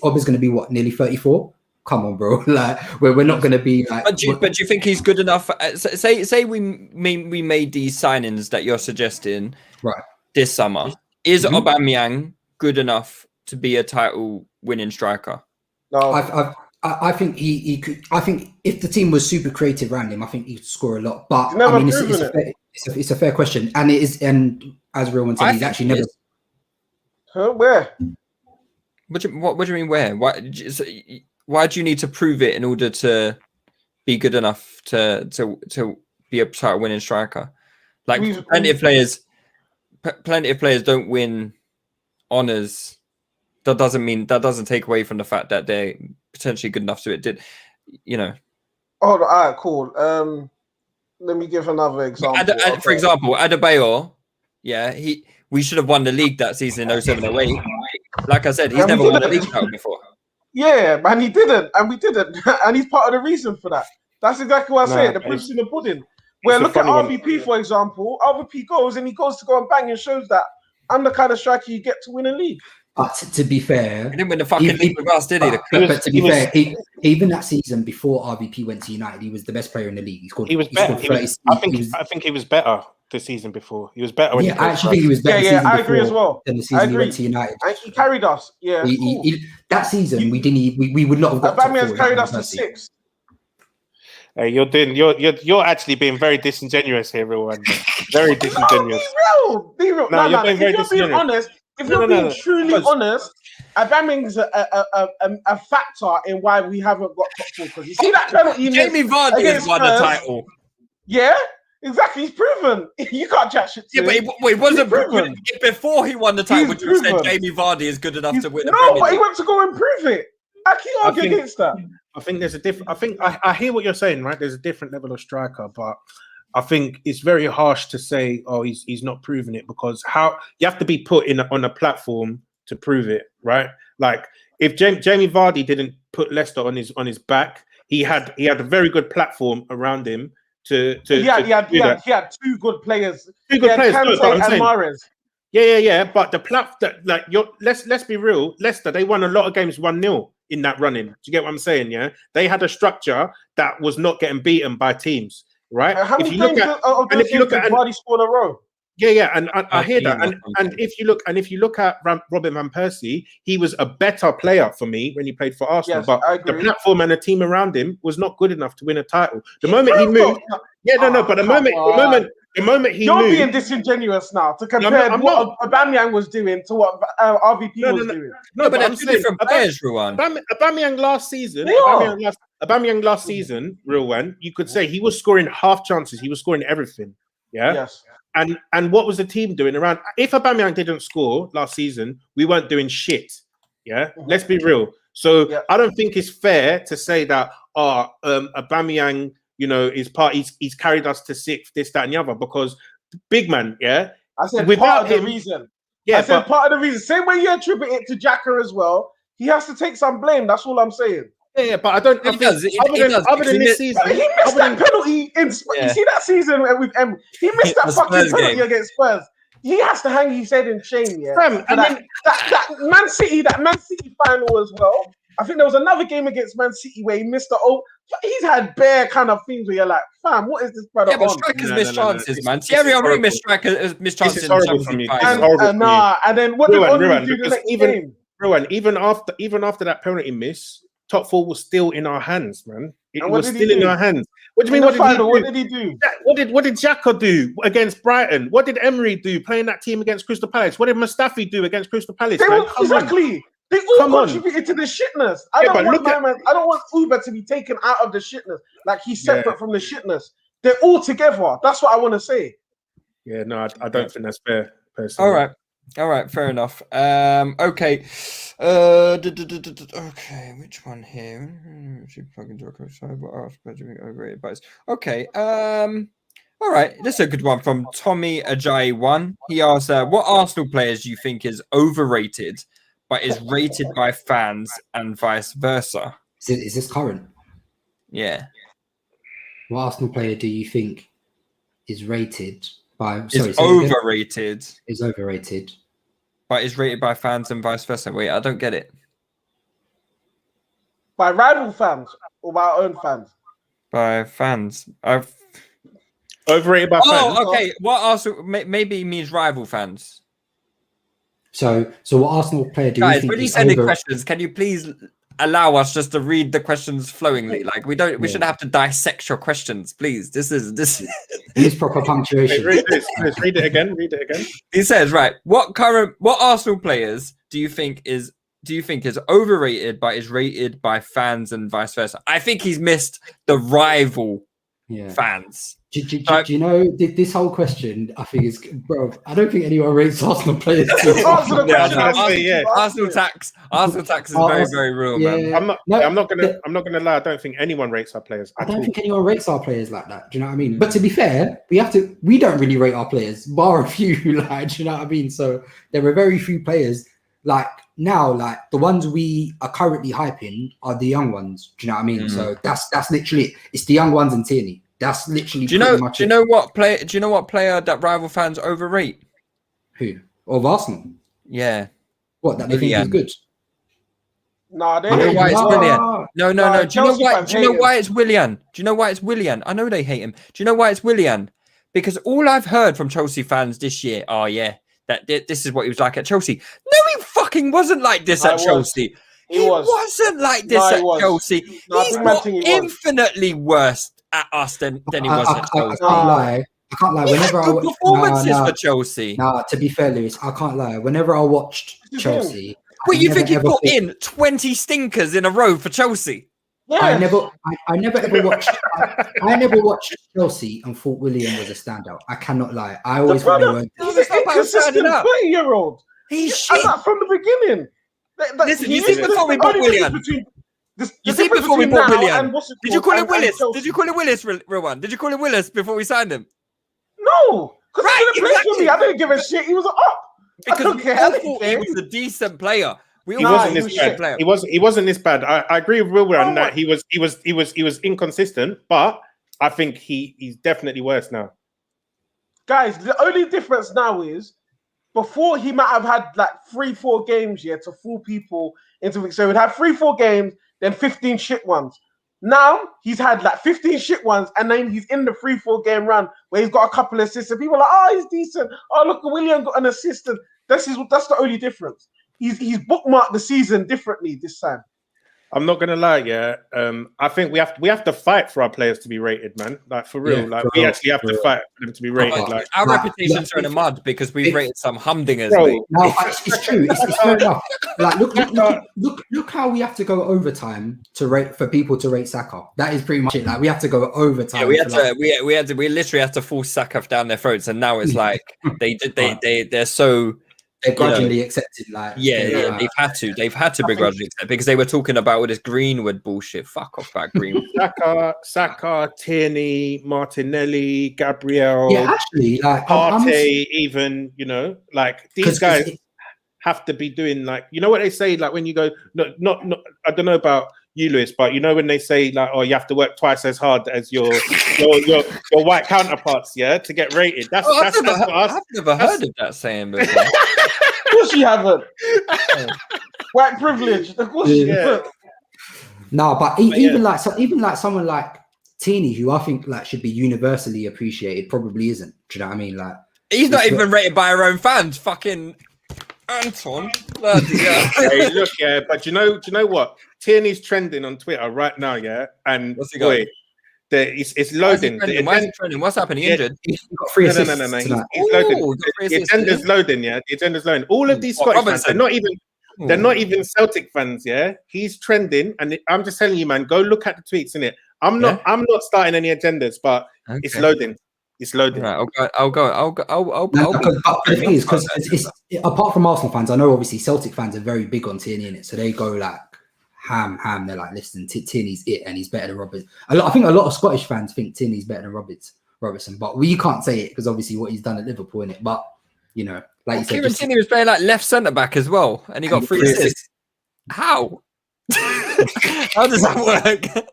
Oba's going to be what, nearly 34? Come on, bro. Like, we're not going to be like. But do you think he's good enough? Say we made these signings that you're suggesting right this summer. Is Aubameyang good enough to be a title-winning striker? No, I think he could. I think if the team was super creative around him, I think he could score a lot. But I mean, it's a fair question, and it is. And as Rilwan said, he's actually never. Where? What do you mean? Where? Why do you need to prove it in order to be good enough to be a title-winning striker? Like plenty of players don't win honors. That doesn't take away from the fact that they're potentially good enough to it. Oh, all right, cool. Let me give another example. For example, Adebayor, we should have won the league that season in 07-08. Like I said, he's never won a league title before. Yeah, man, he didn't, and we didn't, and he's part of the reason for that. That's exactly what I say. The proof's in the pudding. Where look at RVP, for example. RVP goes and he goes to go and bang and shows that I'm the kind of striker you get to win a league. But to be fair, he didn't win the fucking league with us, did he? But to be fair, even that season before RVP went to United, he was the best player in the league. He was better. I think he was better the season before. He was better. When I actually think he was better. Yeah, I agree as well. Than the season he went to United. And he carried us. Yeah, that season we would not have got. Aubameyang's carried us to 6. Hey, you're actually being very disingenuous here, everyone. Very disingenuous. Be real. No, if you're being honest, if you're being truly honest, Aubameyang's a factor in why we haven't got top 4. Because you see that penalty. Jamie Vardy has won the title. Yeah. Exactly, he's proven. You can't chat shit to him. But it wasn't proven. Before he won the title, would you said Jamie Vardy is good enough to win the Premier League? But he went to go and prove it. I can't argue against that. I think there's a different. I think I hear what you're saying, right? There's a different level of striker, but I think it's very harsh to say, oh, he's not proving it, because how you have to be put on a platform to prove it, right? Like if Jamie Vardy didn't put Leicester on his back, he had a very good platform around him. He had 2 good players. 2 good players. And Mahrez. Yeah. But let's be real. Leicester, they won a lot of games 1-0 in that running. Do you get what I'm saying? Yeah, they had a structure that was not getting beaten by teams, right? How many games did Vardy score in a row? Yeah, and I hear that. And if you look at Robin van Persie, he was a better player for me when he played for Arsenal. Yes, but the platform and the team around him was not good enough to win a title. The moment he moved, but the moment he moved, you're being disingenuous now to compare what Aubameyang was doing to what RVP was doing. No, but they're 2 different players, Rilwan. Aubameyang last season, Rilwan, you could say he was scoring half chances. He was scoring everything. Yeah. Yes. And what was the team doing around? If Aubameyang didn't score last season, we weren't doing shit. Yeah, let's be real. So I don't think it's fair to say that Aubameyang, he's carried us to 6th, this, that, and the other, because big man, I said part of the reason. Part of the reason. Same way you attribute it to Xhaka as well. He has to take some blame. That's all I'm saying. Yeah, but I don't. Other than this season, he missed that penalty. You see that season with he missed that fucking penalty against Spurs. he has to hang his head in shame, yeah. Fam, For that Man City final as well. I think there was another game against Man City where he missed he's had bare kind of things where you're like, fam, what is this brother Yeah, but on? strikers No, miss no, no. chances, This- man. this Thierry is Henry horrible. missed chances. This is horrible from you. This is Final. horrible from you. And then what did Rilwan, Henry do the because next game? Rilwan, even after that penalty miss, top four was still in our hands, man. It And what was did he still in do? our hands. What do you In mean? the What final, what did did he do? he do? What did Xhaka do against Brighton? What did Emery do playing that team against Crystal Palace? What did Mustafi do against Crystal Palace? They man? were, Come on. exactly. They all Come on. contributed to the shitness. I Yeah, but don't look at- want I don't want Uber to be taken out of the shitness. Like he's Yeah. separate from the shitness. They're all together. That's what I want to say. Yeah, no, I don't think that's fair. Personally. All right, fair enough. Okay. Okay, which one here? Plug into a coach side. What else? Overrated advice. Okay. All right, this is a good one from Tommy Ajayi 1. He asks, what Arsenal players do you think is overrated but is rated by fans and vice versa? Is this current? Yeah. What Arsenal player do you think is rated by? Is overrated, Is overrated. but is rated by fans and vice versa. Wait, I don't get it. By rival fans or by our own fans? By fans. Overrated by fans. Oh, okay. What Arsenal maybe means rival fans. So what Arsenal player do you Guys, think when you is send in over? questions, can you please allow us just to read the questions flowingly? Like we shouldn't have to dissect your questions, please. This Use proper punctuation. Read this. Read it again. He says, right, what Arsenal players do you think is overrated but is rated by fans and vice versa? I think he's missed the rival fans. Do you know this whole question? I think is, bro. I don't think anyone rates Arsenal players. Answer the question. Arsenal tax is very, very real, man. I'm not gonna lie. I don't think anyone rates our players. I don't think anyone rates our players like that. Do you know what I mean? But to be fair, we don't really rate our players, bar a few. Like, do you know what I mean? So there are very few players. Like now, like the ones we are currently hyping are the young ones. Do you know what I mean? So that's literally it. It's the young ones and Tierney. That's literally. Do you know what player that rival fans overrate? Who? Of Arsenal? Yeah. What, that they think is good? No, they You know hate why him. it's Willian? No. Do you know Chelsea why? fans Do you know hate why it's Willian? Do you know why it's Willian? I know they hate him. Do you know why it's Willian? Because all I've heard from Chelsea fans this year, that this is what he was like at Chelsea. No, he fucking wasn't like this at Chelsea. He wasn't like this at Chelsea. No, He's got infinitely worse at us than he was at Chelsea. I can't lie. He Whenever had good performances for Chelsea. To be fair, Lewis, I can't lie. Whenever I watched Chelsea, But you think he put in 20 stinkers in a row for Chelsea? Yes. I never ever watched. I never watched Chelsea and thought William was a standout. I cannot lie. I always thought they were. He's an inconsistent 20-year-old. He's shit. From the beginning. Listen, you see before we bought William. You see before we bought William. Did you call him Willis? Did you call him Willis, Rilwan? Did you call him Willis before we signed him? No, because Right, he didn't play for me. I didn't give a shit. He was up. Because we all thought he was a decent player. He wasn't this bad. He wasn't this bad. I agree with Rilwan that he was inconsistent, but I think he's definitely worse now. Guys, the only difference now is before he might have had like 3-4 games to fool people into it. So he'd have 3-4 games, then 15 shit ones. Now he's had like 15 shit ones, and then he's in the 3-4 game run where he's got a couple of assists. And people are like, he's decent. Oh, look, William got an assist. That's the only difference. He's bookmarked the season differently this time. I'm not gonna lie, I think we have to fight for our players to be rated, man. Like for real, we actually have to fight for them to be rated. Like our reputations are in the mud because we've rated some humdingers. No, it's true. It's fair enough. Like look how we have to go overtime to rate for people to rate Saka. That is pretty much it. Like we have to go overtime. Yeah, we literally had to force Saka down their throats, and now it's like they're so. They're grudgingly accepted, like they've had to begrudgingly accept because they were talking about all this Greenwood bullshit. Fuck off about Greenwood. Saka, Tierney, Martinelli, Gabriel, actually, like Partey, even like these guys have to be doing like what they say. Like when you go, not I don't know about you, Lewis, but you know when they say like, oh, you have to work twice as hard as your white counterparts, yeah, to get rated. That's I've us. never heard of that saying before. Of course you haven't. White privilege. Of course you haven't. No, but even like someone like Tierney, who I think like should be universally appreciated, probably isn't. Do you know what I mean? Like He's not even rated by our own fans. Fucking Anton. Bloody hell. Hey, look, yeah, but you know what? Tierney's trending on Twitter right now, yeah, and What's he got? It's loading. Why is he trending? What's happened? He injured? He got 3 assists. No. He's Ooh, loading. got 3 The assists, agenda's loading, yeah. The agenda's loading. All of these Scottish fans, they're not even Celtic fans, yeah. He's trending, and I'm just telling you, man, go look at the tweets in it. I'm not starting any agendas, but it's loading. It's loading. Right, I'll go. But the thing is, because it's apart from Arsenal fans, I know obviously Celtic fans are very big on Tierney in it, so they go like ham. They're like, listen, Tierney's it, and he's better than Roberts. I think a lot of Scottish fans think Tierney's better than Robertson, but we can't say it because obviously what he's done at Liverpool in it. But you know, like you said, Kieran Tierney was playing like left centre back as well, and he got 3 assists. How? How does that work?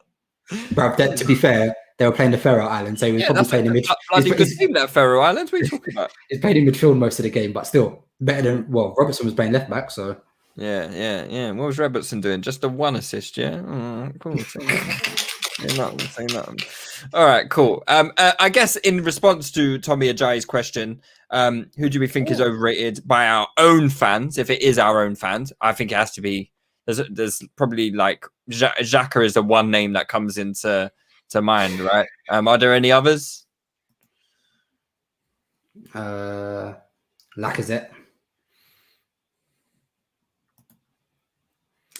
Bruv, to be fair, they were playing the Faroe Islands, so he was probably playing in midfield. Bloody good team, that Faroe Islands. What are you talking about? He's played in midfield most of the game, but still better than Robertson was playing left back, so yeah. What was Robertson doing? Just the 1 assist, yeah. Cool. Say nothing. All right, cool. I guess in response to Tommy Ajayi's question, who do we think is overrated by our own fans? If it is our own fans, I think it has to be. There's probably like Xhaka is the one name that comes into mind, right? Are there any others? Lacazette.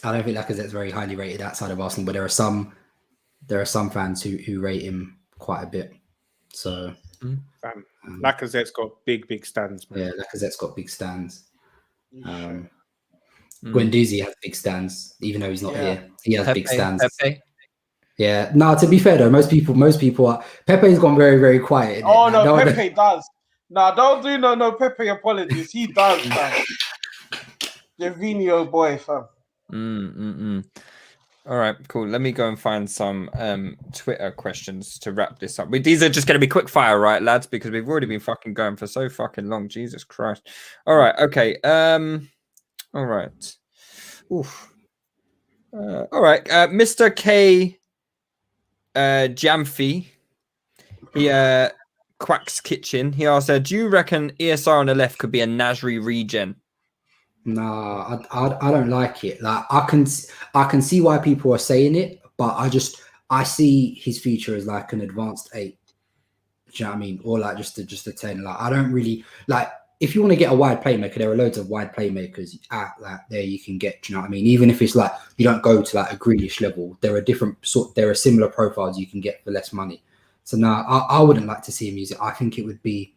I don't think Lacazette's very highly rated outside of Arsenal, but there are some fans who rate him quite a bit. So Lacazette's got big stands, man. Yeah, Lacazette's got big stands. Guendouzi has big stands, even though he's not here. He has big stands. Pepe. Yeah. No, to be fair though, most people are. Pepe's gone very, very quiet. Oh no, Pepe does. No, don't do no Pepe apologies. He does, fam. Gervinho boy, fam. All right, cool. Let me go and find some Twitter questions to wrap this up. These are just going to be quick fire, right, lads? Because we've already been fucking going for so fucking long. Jesus Christ. All right. Okay. All right. Oof. All right. Mr. K. Jamfi. He Quack's Kitchen. He asked, "Do you reckon ESR on the left could be a Nasri regen?" Nah, I don't like it. Like I can see why people are saying it, but I see his future as like an advanced 8. Do you know what I mean? Or like just a 10. Like I don't really like. If you want to get a wide playmaker, there are loads of wide playmakers at like there you can get. Do you know what I mean? Even if it's like you don't go to like a Grealish level, there are similar profiles you can get for less money. So now I wouldn't like to see him use it. I think it wouldn't be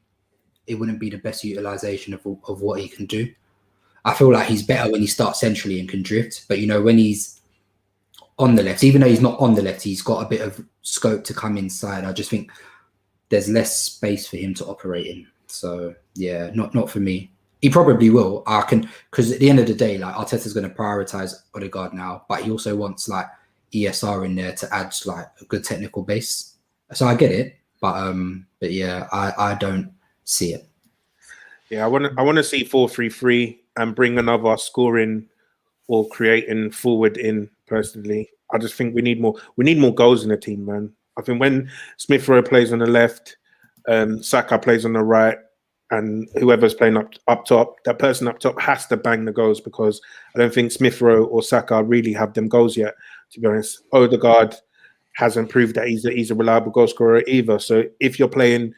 the best utilization of what he can do. I feel like he's better when he starts centrally and can drift. But, you know, when he's on the left, even though he's not on the left, he's got a bit of scope to come inside. I just think there's less space for him to operate in. So, yeah, not for me. He probably will. Because at the end of the day, like Arteta's going to prioritize Odegaard now, but he also wants like ESR in there to add like a good technical base. So I get it, but yeah, I don't see it. Yeah, I want to see 4-3-3 and bring another scoring or creating forward in. Personally, I just think we need more goals in the team, man. I think when Smith Rowe plays on the left, Saka plays on the right, and whoever's playing up top, that person up top has to bang the goals, because I don't think Smith Rowe or Saka really have them goals yet. To be honest, Odegaard hasn't proved that he's a reliable goal scorer either. So if you're playing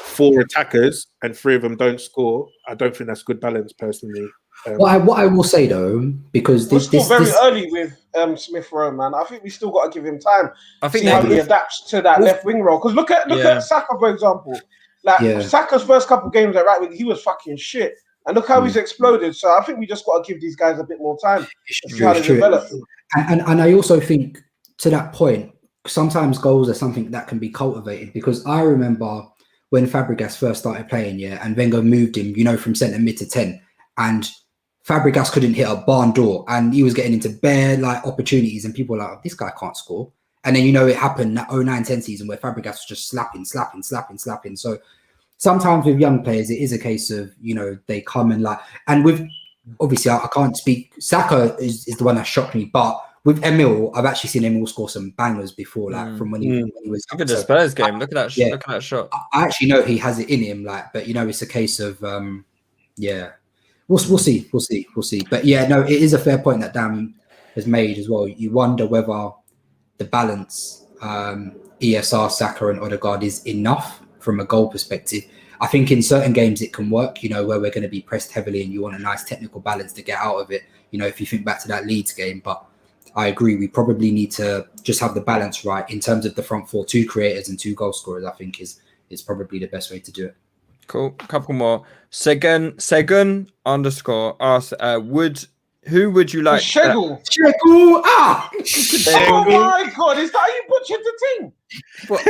4 attackers and 3 of them don't score, I don't think that's good balance, personally. What I will say though, because we're still very early with Smith Rowe, man. I think we still got to give him time. I think see how he adapts to that left wing role. Because look at Saka, for example. Like Saka's first couple of games at right wing, he was fucking shit, and look how he's exploded. So I think we just got to give these guys a bit more time to see how they develop. And I also think to that point, sometimes goals are something that can be cultivated, because I remember when Fabregas first started playing, and Wenger moved him, from centre mid to 10, and Fabregas couldn't hit a barn door, and he was getting into bare like opportunities, and people were like, oh, this guy can't score. And then it happened that 09-10 season where Fabregas was just slapping. So sometimes with young players, it is a case of they come and and with obviously I can't speak. Saka is the one that shocked me, but with Emil, I've actually seen Emil score some bangers before, from when he was. Look at the Spurs game. Look at that. Look at that shot. I actually know he has it in him, but it's a case of We'll see. But yeah, no, it is a fair point that Dan has made as well. You wonder whether the balance, ESR, Saka, and Odegaard is enough from a goal perspective. I think in certain games it can work, where we're going to be pressed heavily and you want a nice technical balance to get out of it. If you think back to that Leeds game, but I agree, we probably need to just have the balance right in terms of the front four, 2 creators and 2 goal scorers. I think is probably the best way to do it. Cool. Couple more. Segun _ asks, who would you like? Shegu. Ah! Oh my God! Is that how you butchered the team? What?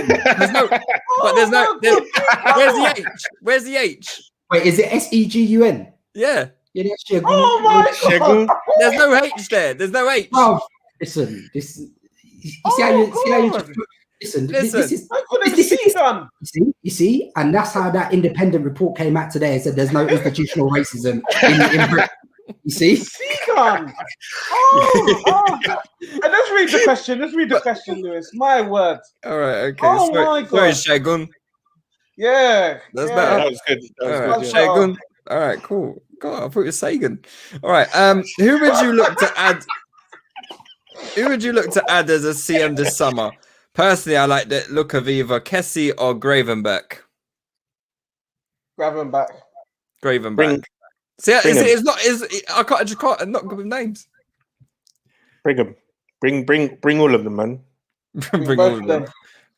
Where's the H? Wait, is it Segun? Yeah. Yeah, that's Shegu. Oh my God! There's no H there. There's no H. Oh, listen, this. You see how you just put, listen. This is. I couldn't see done. You see, and that's how that independent report came out today and said there's no institutional racism in Britain. You see? Seagun. Oh. And let's read the question, Lewis. My word. All right. Okay. Oh my God. Sorry, Shagun. Yeah. That's yeah. better. That was good. All right, Shagun. All right. Cool. God, I thought it was Sagan. All right. Who would you look to add? Who would you look to add as a CM this summer? Personally, I like the look of either Kessie or Gravenberch. Gravenberch. See, it's not. I just can't. I'm not good with names. Bring them. Bring all of them, man. Bring all of them.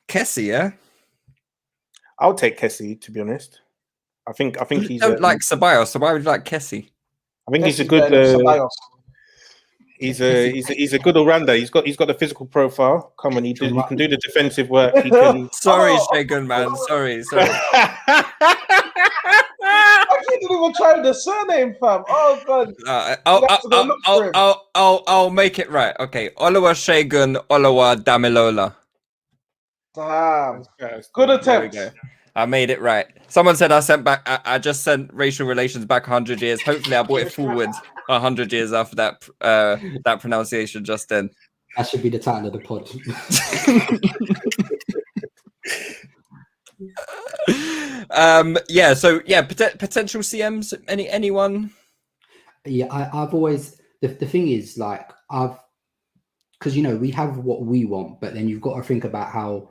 Kessie, yeah. I'll take Kessie, to be honest. I think he's. Don't like Ceballos, so why would you like Kessie? I think he's a good. He's a good all-rounder. He's got the physical profile. Come on, he can do the defensive work. He can. Sorry, Shagun, man. Sorry. I didn't even try the surname, fam. Oh God. I'll make it right. Okay, Oluwa Shagun, Oluwa Damilola. Damn. Good attempt. I made it right. Someone said I just sent racial relations back 100 years. Hopefully I brought it forward 100 years after that pronunciation just then. That should be the title of the pod. Potential CMs, anyone? Yeah, I've always the thing is because we have what we want, but then you've got to think about how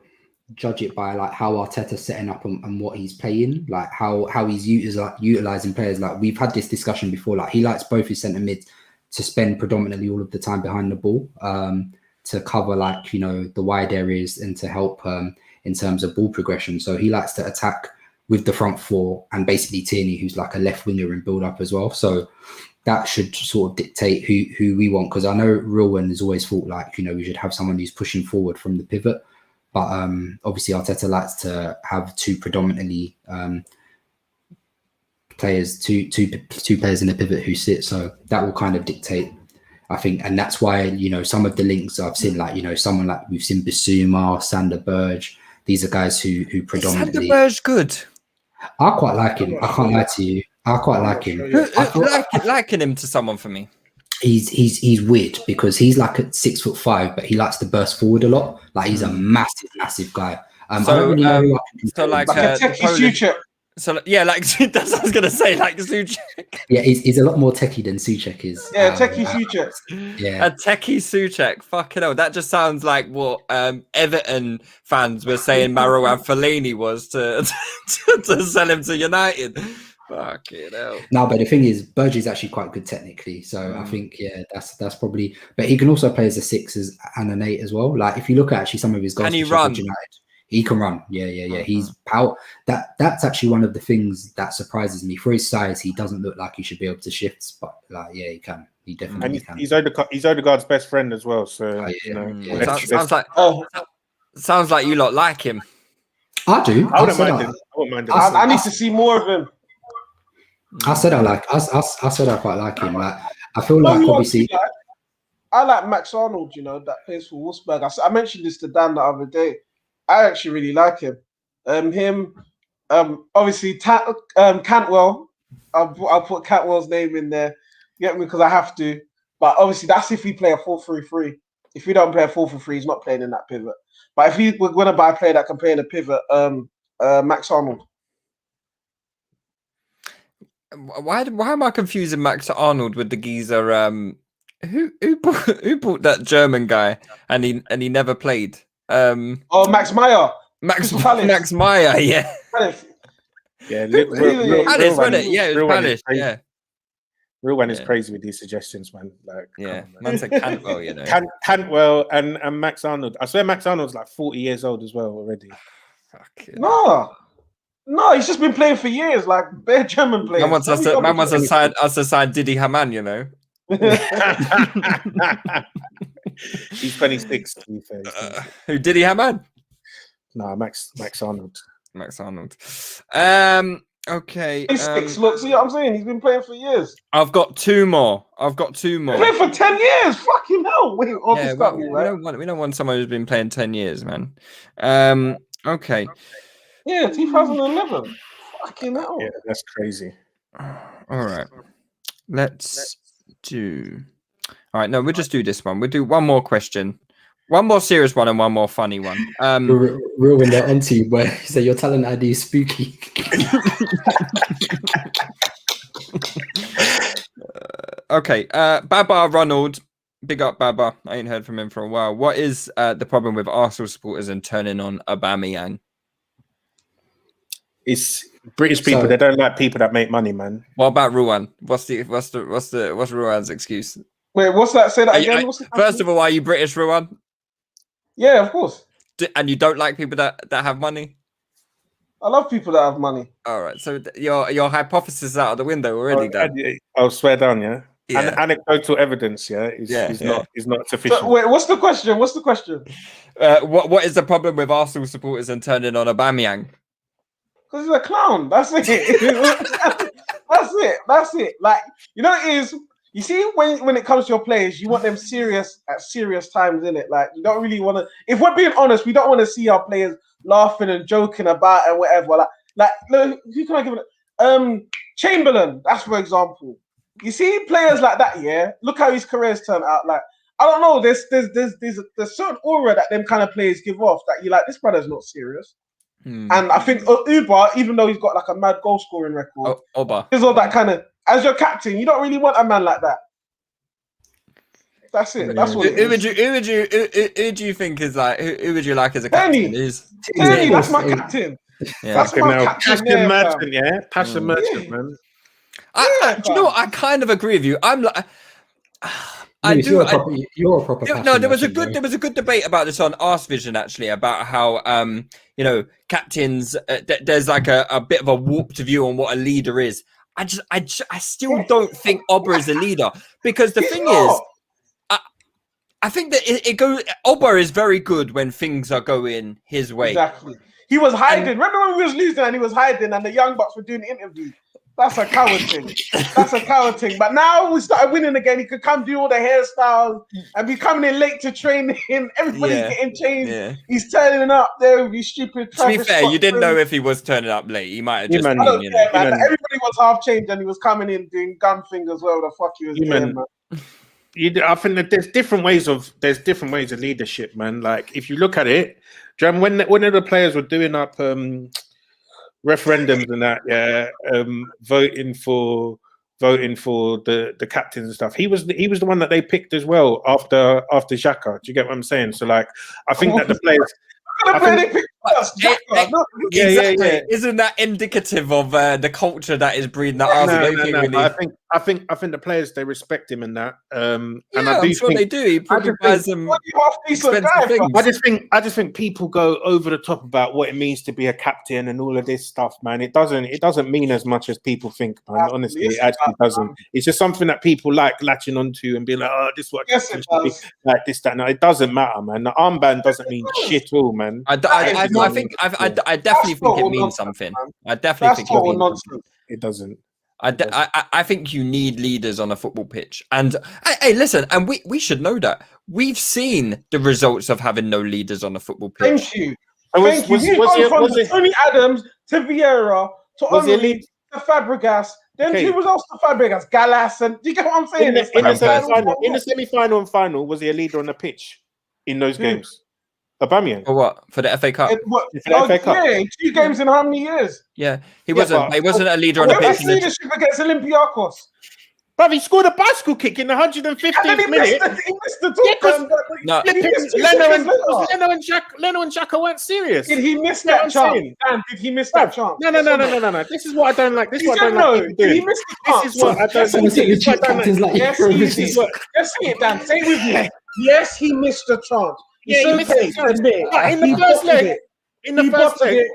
judge it by how Arteta's setting up and what he's playing, how he's utilizing players. We've had this discussion before. He likes both his centre mids to spend predominantly all of the time behind the ball, to cover the wide areas and to help in terms of ball progression. So he likes to attack with the front four and basically Tierney, who's a left winger in build up as well. So that should sort of dictate who we want. Because I know Rilwan has always thought we should have someone who's pushing forward from the pivot. But obviously Arteta likes to have 2 predominantly players, two players in the pivot who sit. So that will kind of dictate, I think, and that's why some of the links I've seen, someone we've seen Bissouma, Sander Berge. These are guys who predominantly. Sander Berge good. I quite like him. I can't lie to you. I quite like him. Liking him to someone for me. He's weird because he's at 6'5", but he likes to burst forward a lot. He's a massive guy. I don't really know who a techie So yeah, that's what I was gonna say, Souček. Yeah, he's a lot more techie than Souček is. Yeah, techie Souček. Yeah, a techie Souček. Fucking hell, that just sounds like what Everton fans were saying Marouane Fellaini was to sell him to United. Fucking hell. No, but the thing is, Berge is actually quite good technically. So I think that's probably. But he can also play as a 6 and an 8 as well. If you look at actually some of his goals, can he run? United, he can run. Yeah. He's power. That's actually one of the things that surprises me. For his size, he doesn't look like he should be able to shift, but he can. He definitely can. He's Odegaard's best friend as well. So sounds like you lot like him. I do. I wouldn't mind him. I need to see more of him. I said I said I quite like him. Like I feel No, like who obviously. I like Max Arnold, you know, that plays for Wolfsburg. I mentioned this to Dan the other day. I actually really like him. Obviously, Cantwell. I'll put Cantwell's name in there. Get me because I have to. But obviously, that's if we play a 4-3-3. If we don't play a 4-3-3, he's not playing in that pivot. But if we're going to buy a player that can play in a pivot, Max Arnold. Why am I confusing Max Arnold with the geezer? Who bought that German guy and he never played? Max Meyer. Max Meyer, yeah. Palace. Yeah, Palace, wasn't it? Yeah, it was Palace. Yeah. Rilwan is crazy with these suggestions, man. Like, yeah, on, man said Cantwell, you know. Cantwell and Max Arnold. I swear Max Arnold's like 40 years old as well already. No, he's just been playing for years, like bare German players. Man wants us to sign Didi Hamann, you know. He's 26. To be fair. Who Didi Hamann? No, Max Arnold. Max Arnold. Okay. 26. Look, see what I'm saying? He's been playing for years. I've got two more. He's played for 10 years. Fucking hell. Wait, we don't want someone who's been playing 10 years, man. Okay. Yeah, 2011. Fucking hell. Yeah, that's crazy. All right. Let's do. All right. No, we'll just do this one. We'll do one more question. One more serious one and one more funny one. Real in there onto you, where you say your talent ID is spooky. Okay. Baba Ronald. Big up, Baba. I ain't heard from him for a while. What is the problem with Arsenal supporters and turning on Aubameyang? It's British people. They don't like people that make money, man. What about Rilwan? What's Rilwan's excuse? Wait, what's that? Say that again. First of all, are you British, Rilwan? Yeah, of course. And you don't like people that have money? I love people that have money. All right, so your hypothesis is out of the window already, Dan. I'll swear down, yeah. And anecdotal evidence, is not sufficient. So, wait, what's the question? What is the problem with Arsenal supporters and turning on Aubameyang? Because he's a clown. That's it. That's it. Like, you know, it is. You see, when it comes to your players, you want them serious at serious times, innit? Like, you don't really want to. If we're being honest, we don't want to see our players laughing and joking about and whatever. Like, look, who can I give it? Chamberlain. That's for example. You see players like that, yeah. Look how his career's turned out. Like, I don't know. There's certain aura that them kind of players give off that you like. This brother's not serious. And I think Uber, even though he's got like a mad goal scoring record, there's all that kind of. As your captain, you don't really want a man like that. That's it. That's what it is. Who do you think is like? Who would you like as a captain? Tenny, that's my captain. Yeah. That's my captain. Passion merchant, yeah. Passion merchant, man. Do you know what? I kind of agree with you. I'm like. You're a proper. No, there was a good debate about this on Arse Vision actually about how captains. There's like a bit of a warped view on what a leader is. I still don't think Oba is a leader because the thing is, I think that it goes. Oba is very good when things are going his way. Exactly. He was hiding. Remember when we was losing and he was hiding and the Young Bucks were doing the interview? That's a coward thing. But now we started winning again. He could come do all the hairstyles and be coming in late to training. Everybody's getting changed. Yeah. He's turning up there with his stupid. To be fair, you didn't know if he was turning up late. He might have just. Man. Everybody was half changed and he was coming in doing gun fingers. Well, the fuck he was doing, man. I think that there's different ways of leadership, man. Like if you look at it, when the players were doing up referendums and that, voting for the captains and stuff. He was the one that they picked as well after Xhaka. Do you get what I'm saying? So like, I think that the players. Exactly. Isn't that indicative of the culture that is breeding that? I think the players, they respect him in that. And I'm sure they do. He probably buys them expensive things. I just think people go over the top about what it means to be a captain and all of this stuff, man. It doesn't mean as much as people think, man. Honestly, it actually doesn't. It's just something that people like latching onto and being like, oh, this is what captain should be, like this, that. No, it doesn't matter, man. The armband doesn't mean shit all, man. I definitely think it means something. I definitely think it means it doesn't. I think you need leaders on a football pitch. And hey, listen, and we should know that. We've seen the results of having no leaders on a football pitch. Thank you. Thank you. You've gone from Tony Adams to Vieira to Henry to Fabregas. Then who was else to Fabregas? Gallas. And do you get what I'm saying? In the semi-final and final, was he a leader on the pitch in those games? Aubameyang. For what? For the FA Cup? FA Cup. Yeah, 2 games in how many years? Yeah, he wasn't a leader on the pitch. Best leadership against Olympiacos. But he scored a bicycle kick in the 115th minute. He missed the talk. No, Leno and Xhaka weren't serious. Did he miss that chance? Dan, did he miss that chance? No. This is what I don't like. This is what I don't like. Did he miss the chance? This is what I don't like. Yes, he did. Let's see it, Dan. Say it with me. Yes, he missed the chance. Yeah, he missed the chance. In the first leg,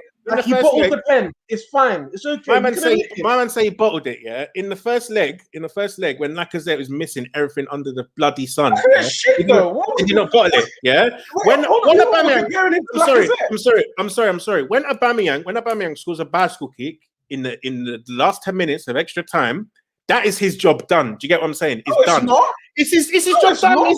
he bottled the pen. It's fine. It's okay. My man say he bottled it. Yeah. In the first leg, when Lacazette was missing everything under the bloody sun. Shit, though. Did you not bottle it? Yeah. When Aubameyang, I'm sorry. When Aubameyang scores a bicycle kick in the last 10 minutes of extra time, that is his job done. Do you get what I'm saying? It's done. Not. It's his job done. We're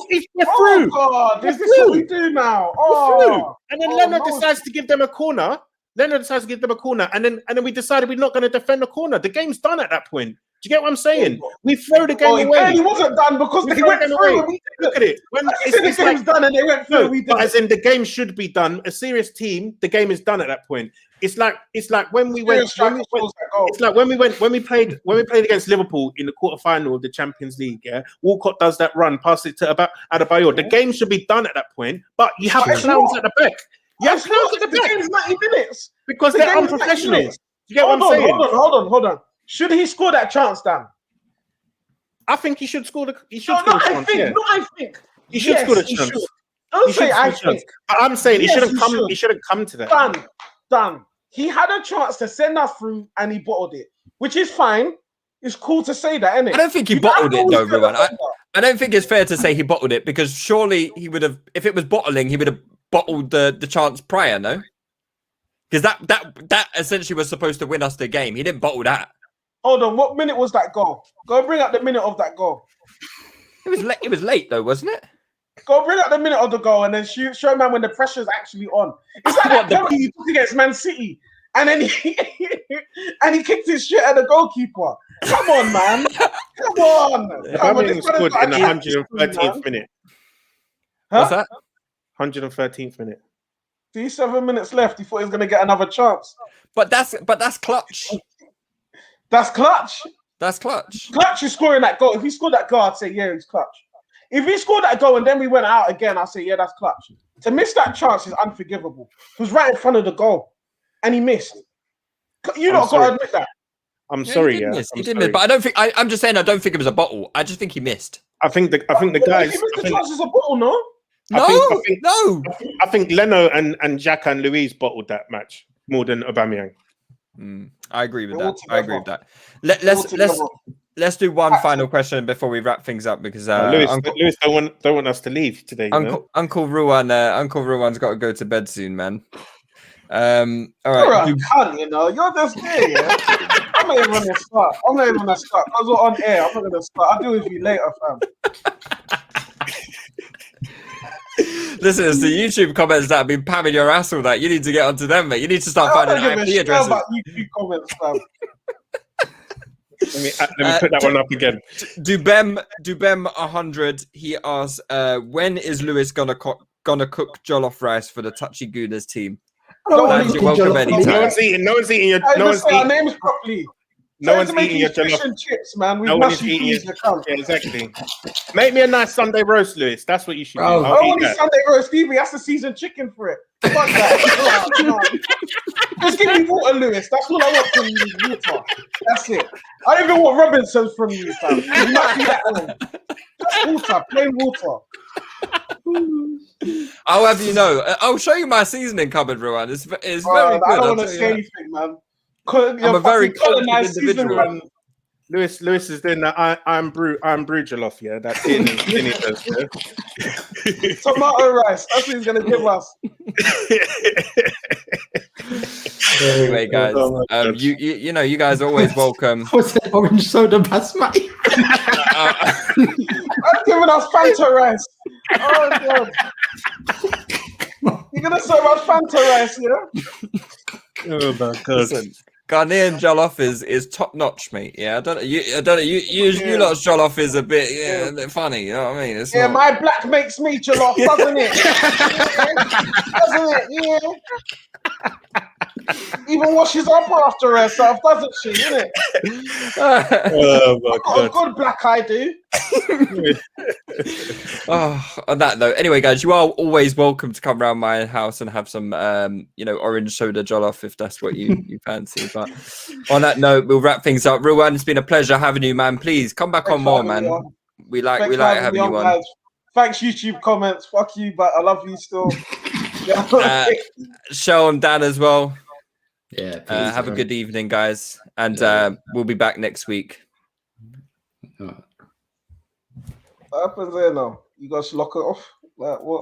through. Oh God, this is what we do now. Oh. And then Leno decides to give them a corner. And then we decided we're not going to defend the corner. The game's done at that point. Do you get what I'm saying? We throw the game away. It wasn't done because they went through. Look at it. When the game's done and they went through. But as in the game should be done. A serious team, the game is done at that point. It's like when we went. It's like when we played against Liverpool in the quarterfinal of the Champions League. Yeah, Walcott does that run, pass it to Adebayor. The game should be done at that point. But you have clowns at the back. Yes, the game's 90 minutes because they're unprofessional. You get what I'm saying? Hold on. Should he score that chance, Dan? I think he should score the. He should score the chance. I think he should score the chance. Don't say I think. I'm saying he shouldn't come. He shouldn't come to that. Dan. He had a chance to send us through, and he bottled it, which is fine. It's cool to say that, isn't it? I don't think he bottled it, though, Rilwan. I don't think it's fair to say he bottled it because surely he would have. If it was bottling, he would have bottled the chance prior, no? Because that essentially was supposed to win us the game. He didn't bottle that. Hold on, what minute was that goal? Go bring up the minute of that goal. It was late though, wasn't it? Go bring up the minute of the goal and then show man when the pressure's actually on. It's like that penalty he took against Man City, and then he kicked his shit at the goalkeeper. Come on, man. Come on. Aubameyang scored in the 113th minute. What's that? 113th minute. 7 minutes left. He thought he was going to get another chance. But that's clutch. That's clutch. That's clutch. Clutch is scoring that goal. If he scored that goal, I'd say, yeah, he's clutch. If he scored that goal and then we went out again, I'd say, yeah, that's clutch. To miss that chance is unforgivable. He was right in front of the goal and he missed. You not got to admit that. I'm sorry, he did miss, but I don't think. I'm just saying, I don't think it was a bottle. I just think he missed. I think the guys. He missed the chance as a bottle, no? No. I think Leno and Xhaka and Luiz bottled that match more than Aubameyang. I agree with that. Let's do one final question before we wrap things up because Lewis don't want us to leave today. Uncle Rilwan's got to go to bed soon, man. All right. You're a cunt, you know. You're just here, yeah. I'm not even gonna start. Because we're on air. I'm not gonna start. I'll deal with you later, fam. Listen, it's the YouTube comments that have been pamming your ass all that. You need to get onto them, mate. You need to start finding IP addresses. About YouTube comments, fam. Let me put that one up again. Dubem 100. He asks, when is Lewis gonna cook jollof rice for the TouchyGooners team? No one's eating your. No one's eating our names properly. No one's eating your jollof chips, man. No one is eating your. Yeah, exactly. Make me a nice Sunday roast, Lewis. That's what you should do. I want a Sunday roast, Stevie. That's the seasoned chicken for it. Fuck that. Just give me water, Lewis. That's all I want from you. Water. That's it. I don't even want Robinsons from you, fam. You might be that one. Just water, plain water. I'll have you know. I'll show you my seasoning cupboard, Rilwan. It's very good. I don't want to say anything, man. I'm a very colonized individual. Lewis is doing that. I'm brew jollof. Yeah, that's it. Tomato rice. That's what he's gonna give us. Anyway, guys, you know, you guys are always welcome. What's it? Orange soda basmati. I'm giving us Fanta rice. Oh god. You're gonna serve us Fanta rice, yeah? Oh my god. Listen, Ghanaian jollof is top notch, mate. Yeah, I don't know. You lot's jollof is a bit a bit funny. You know what I mean? It's not... my black makes me jollof, doesn't it? Doesn't it? Yeah. Even washes up after herself, doesn't she? Isn't it? Oh my god. A good black eye do. On that note, anyway, guys, you are always welcome to come around my house and have some, orange soda jollof if that's what you fancy. But on that note, we'll wrap things up. Rilwan, it's been a pleasure having you, man. Please come back on more, man. We like having you on. Guys. Thanks, YouTube comments. Fuck you, but I love you still. Seun, Dan as well. Yeah. Have a good evening, guys, and we'll be back next week. What happens there now? You guys lock it off? Like what?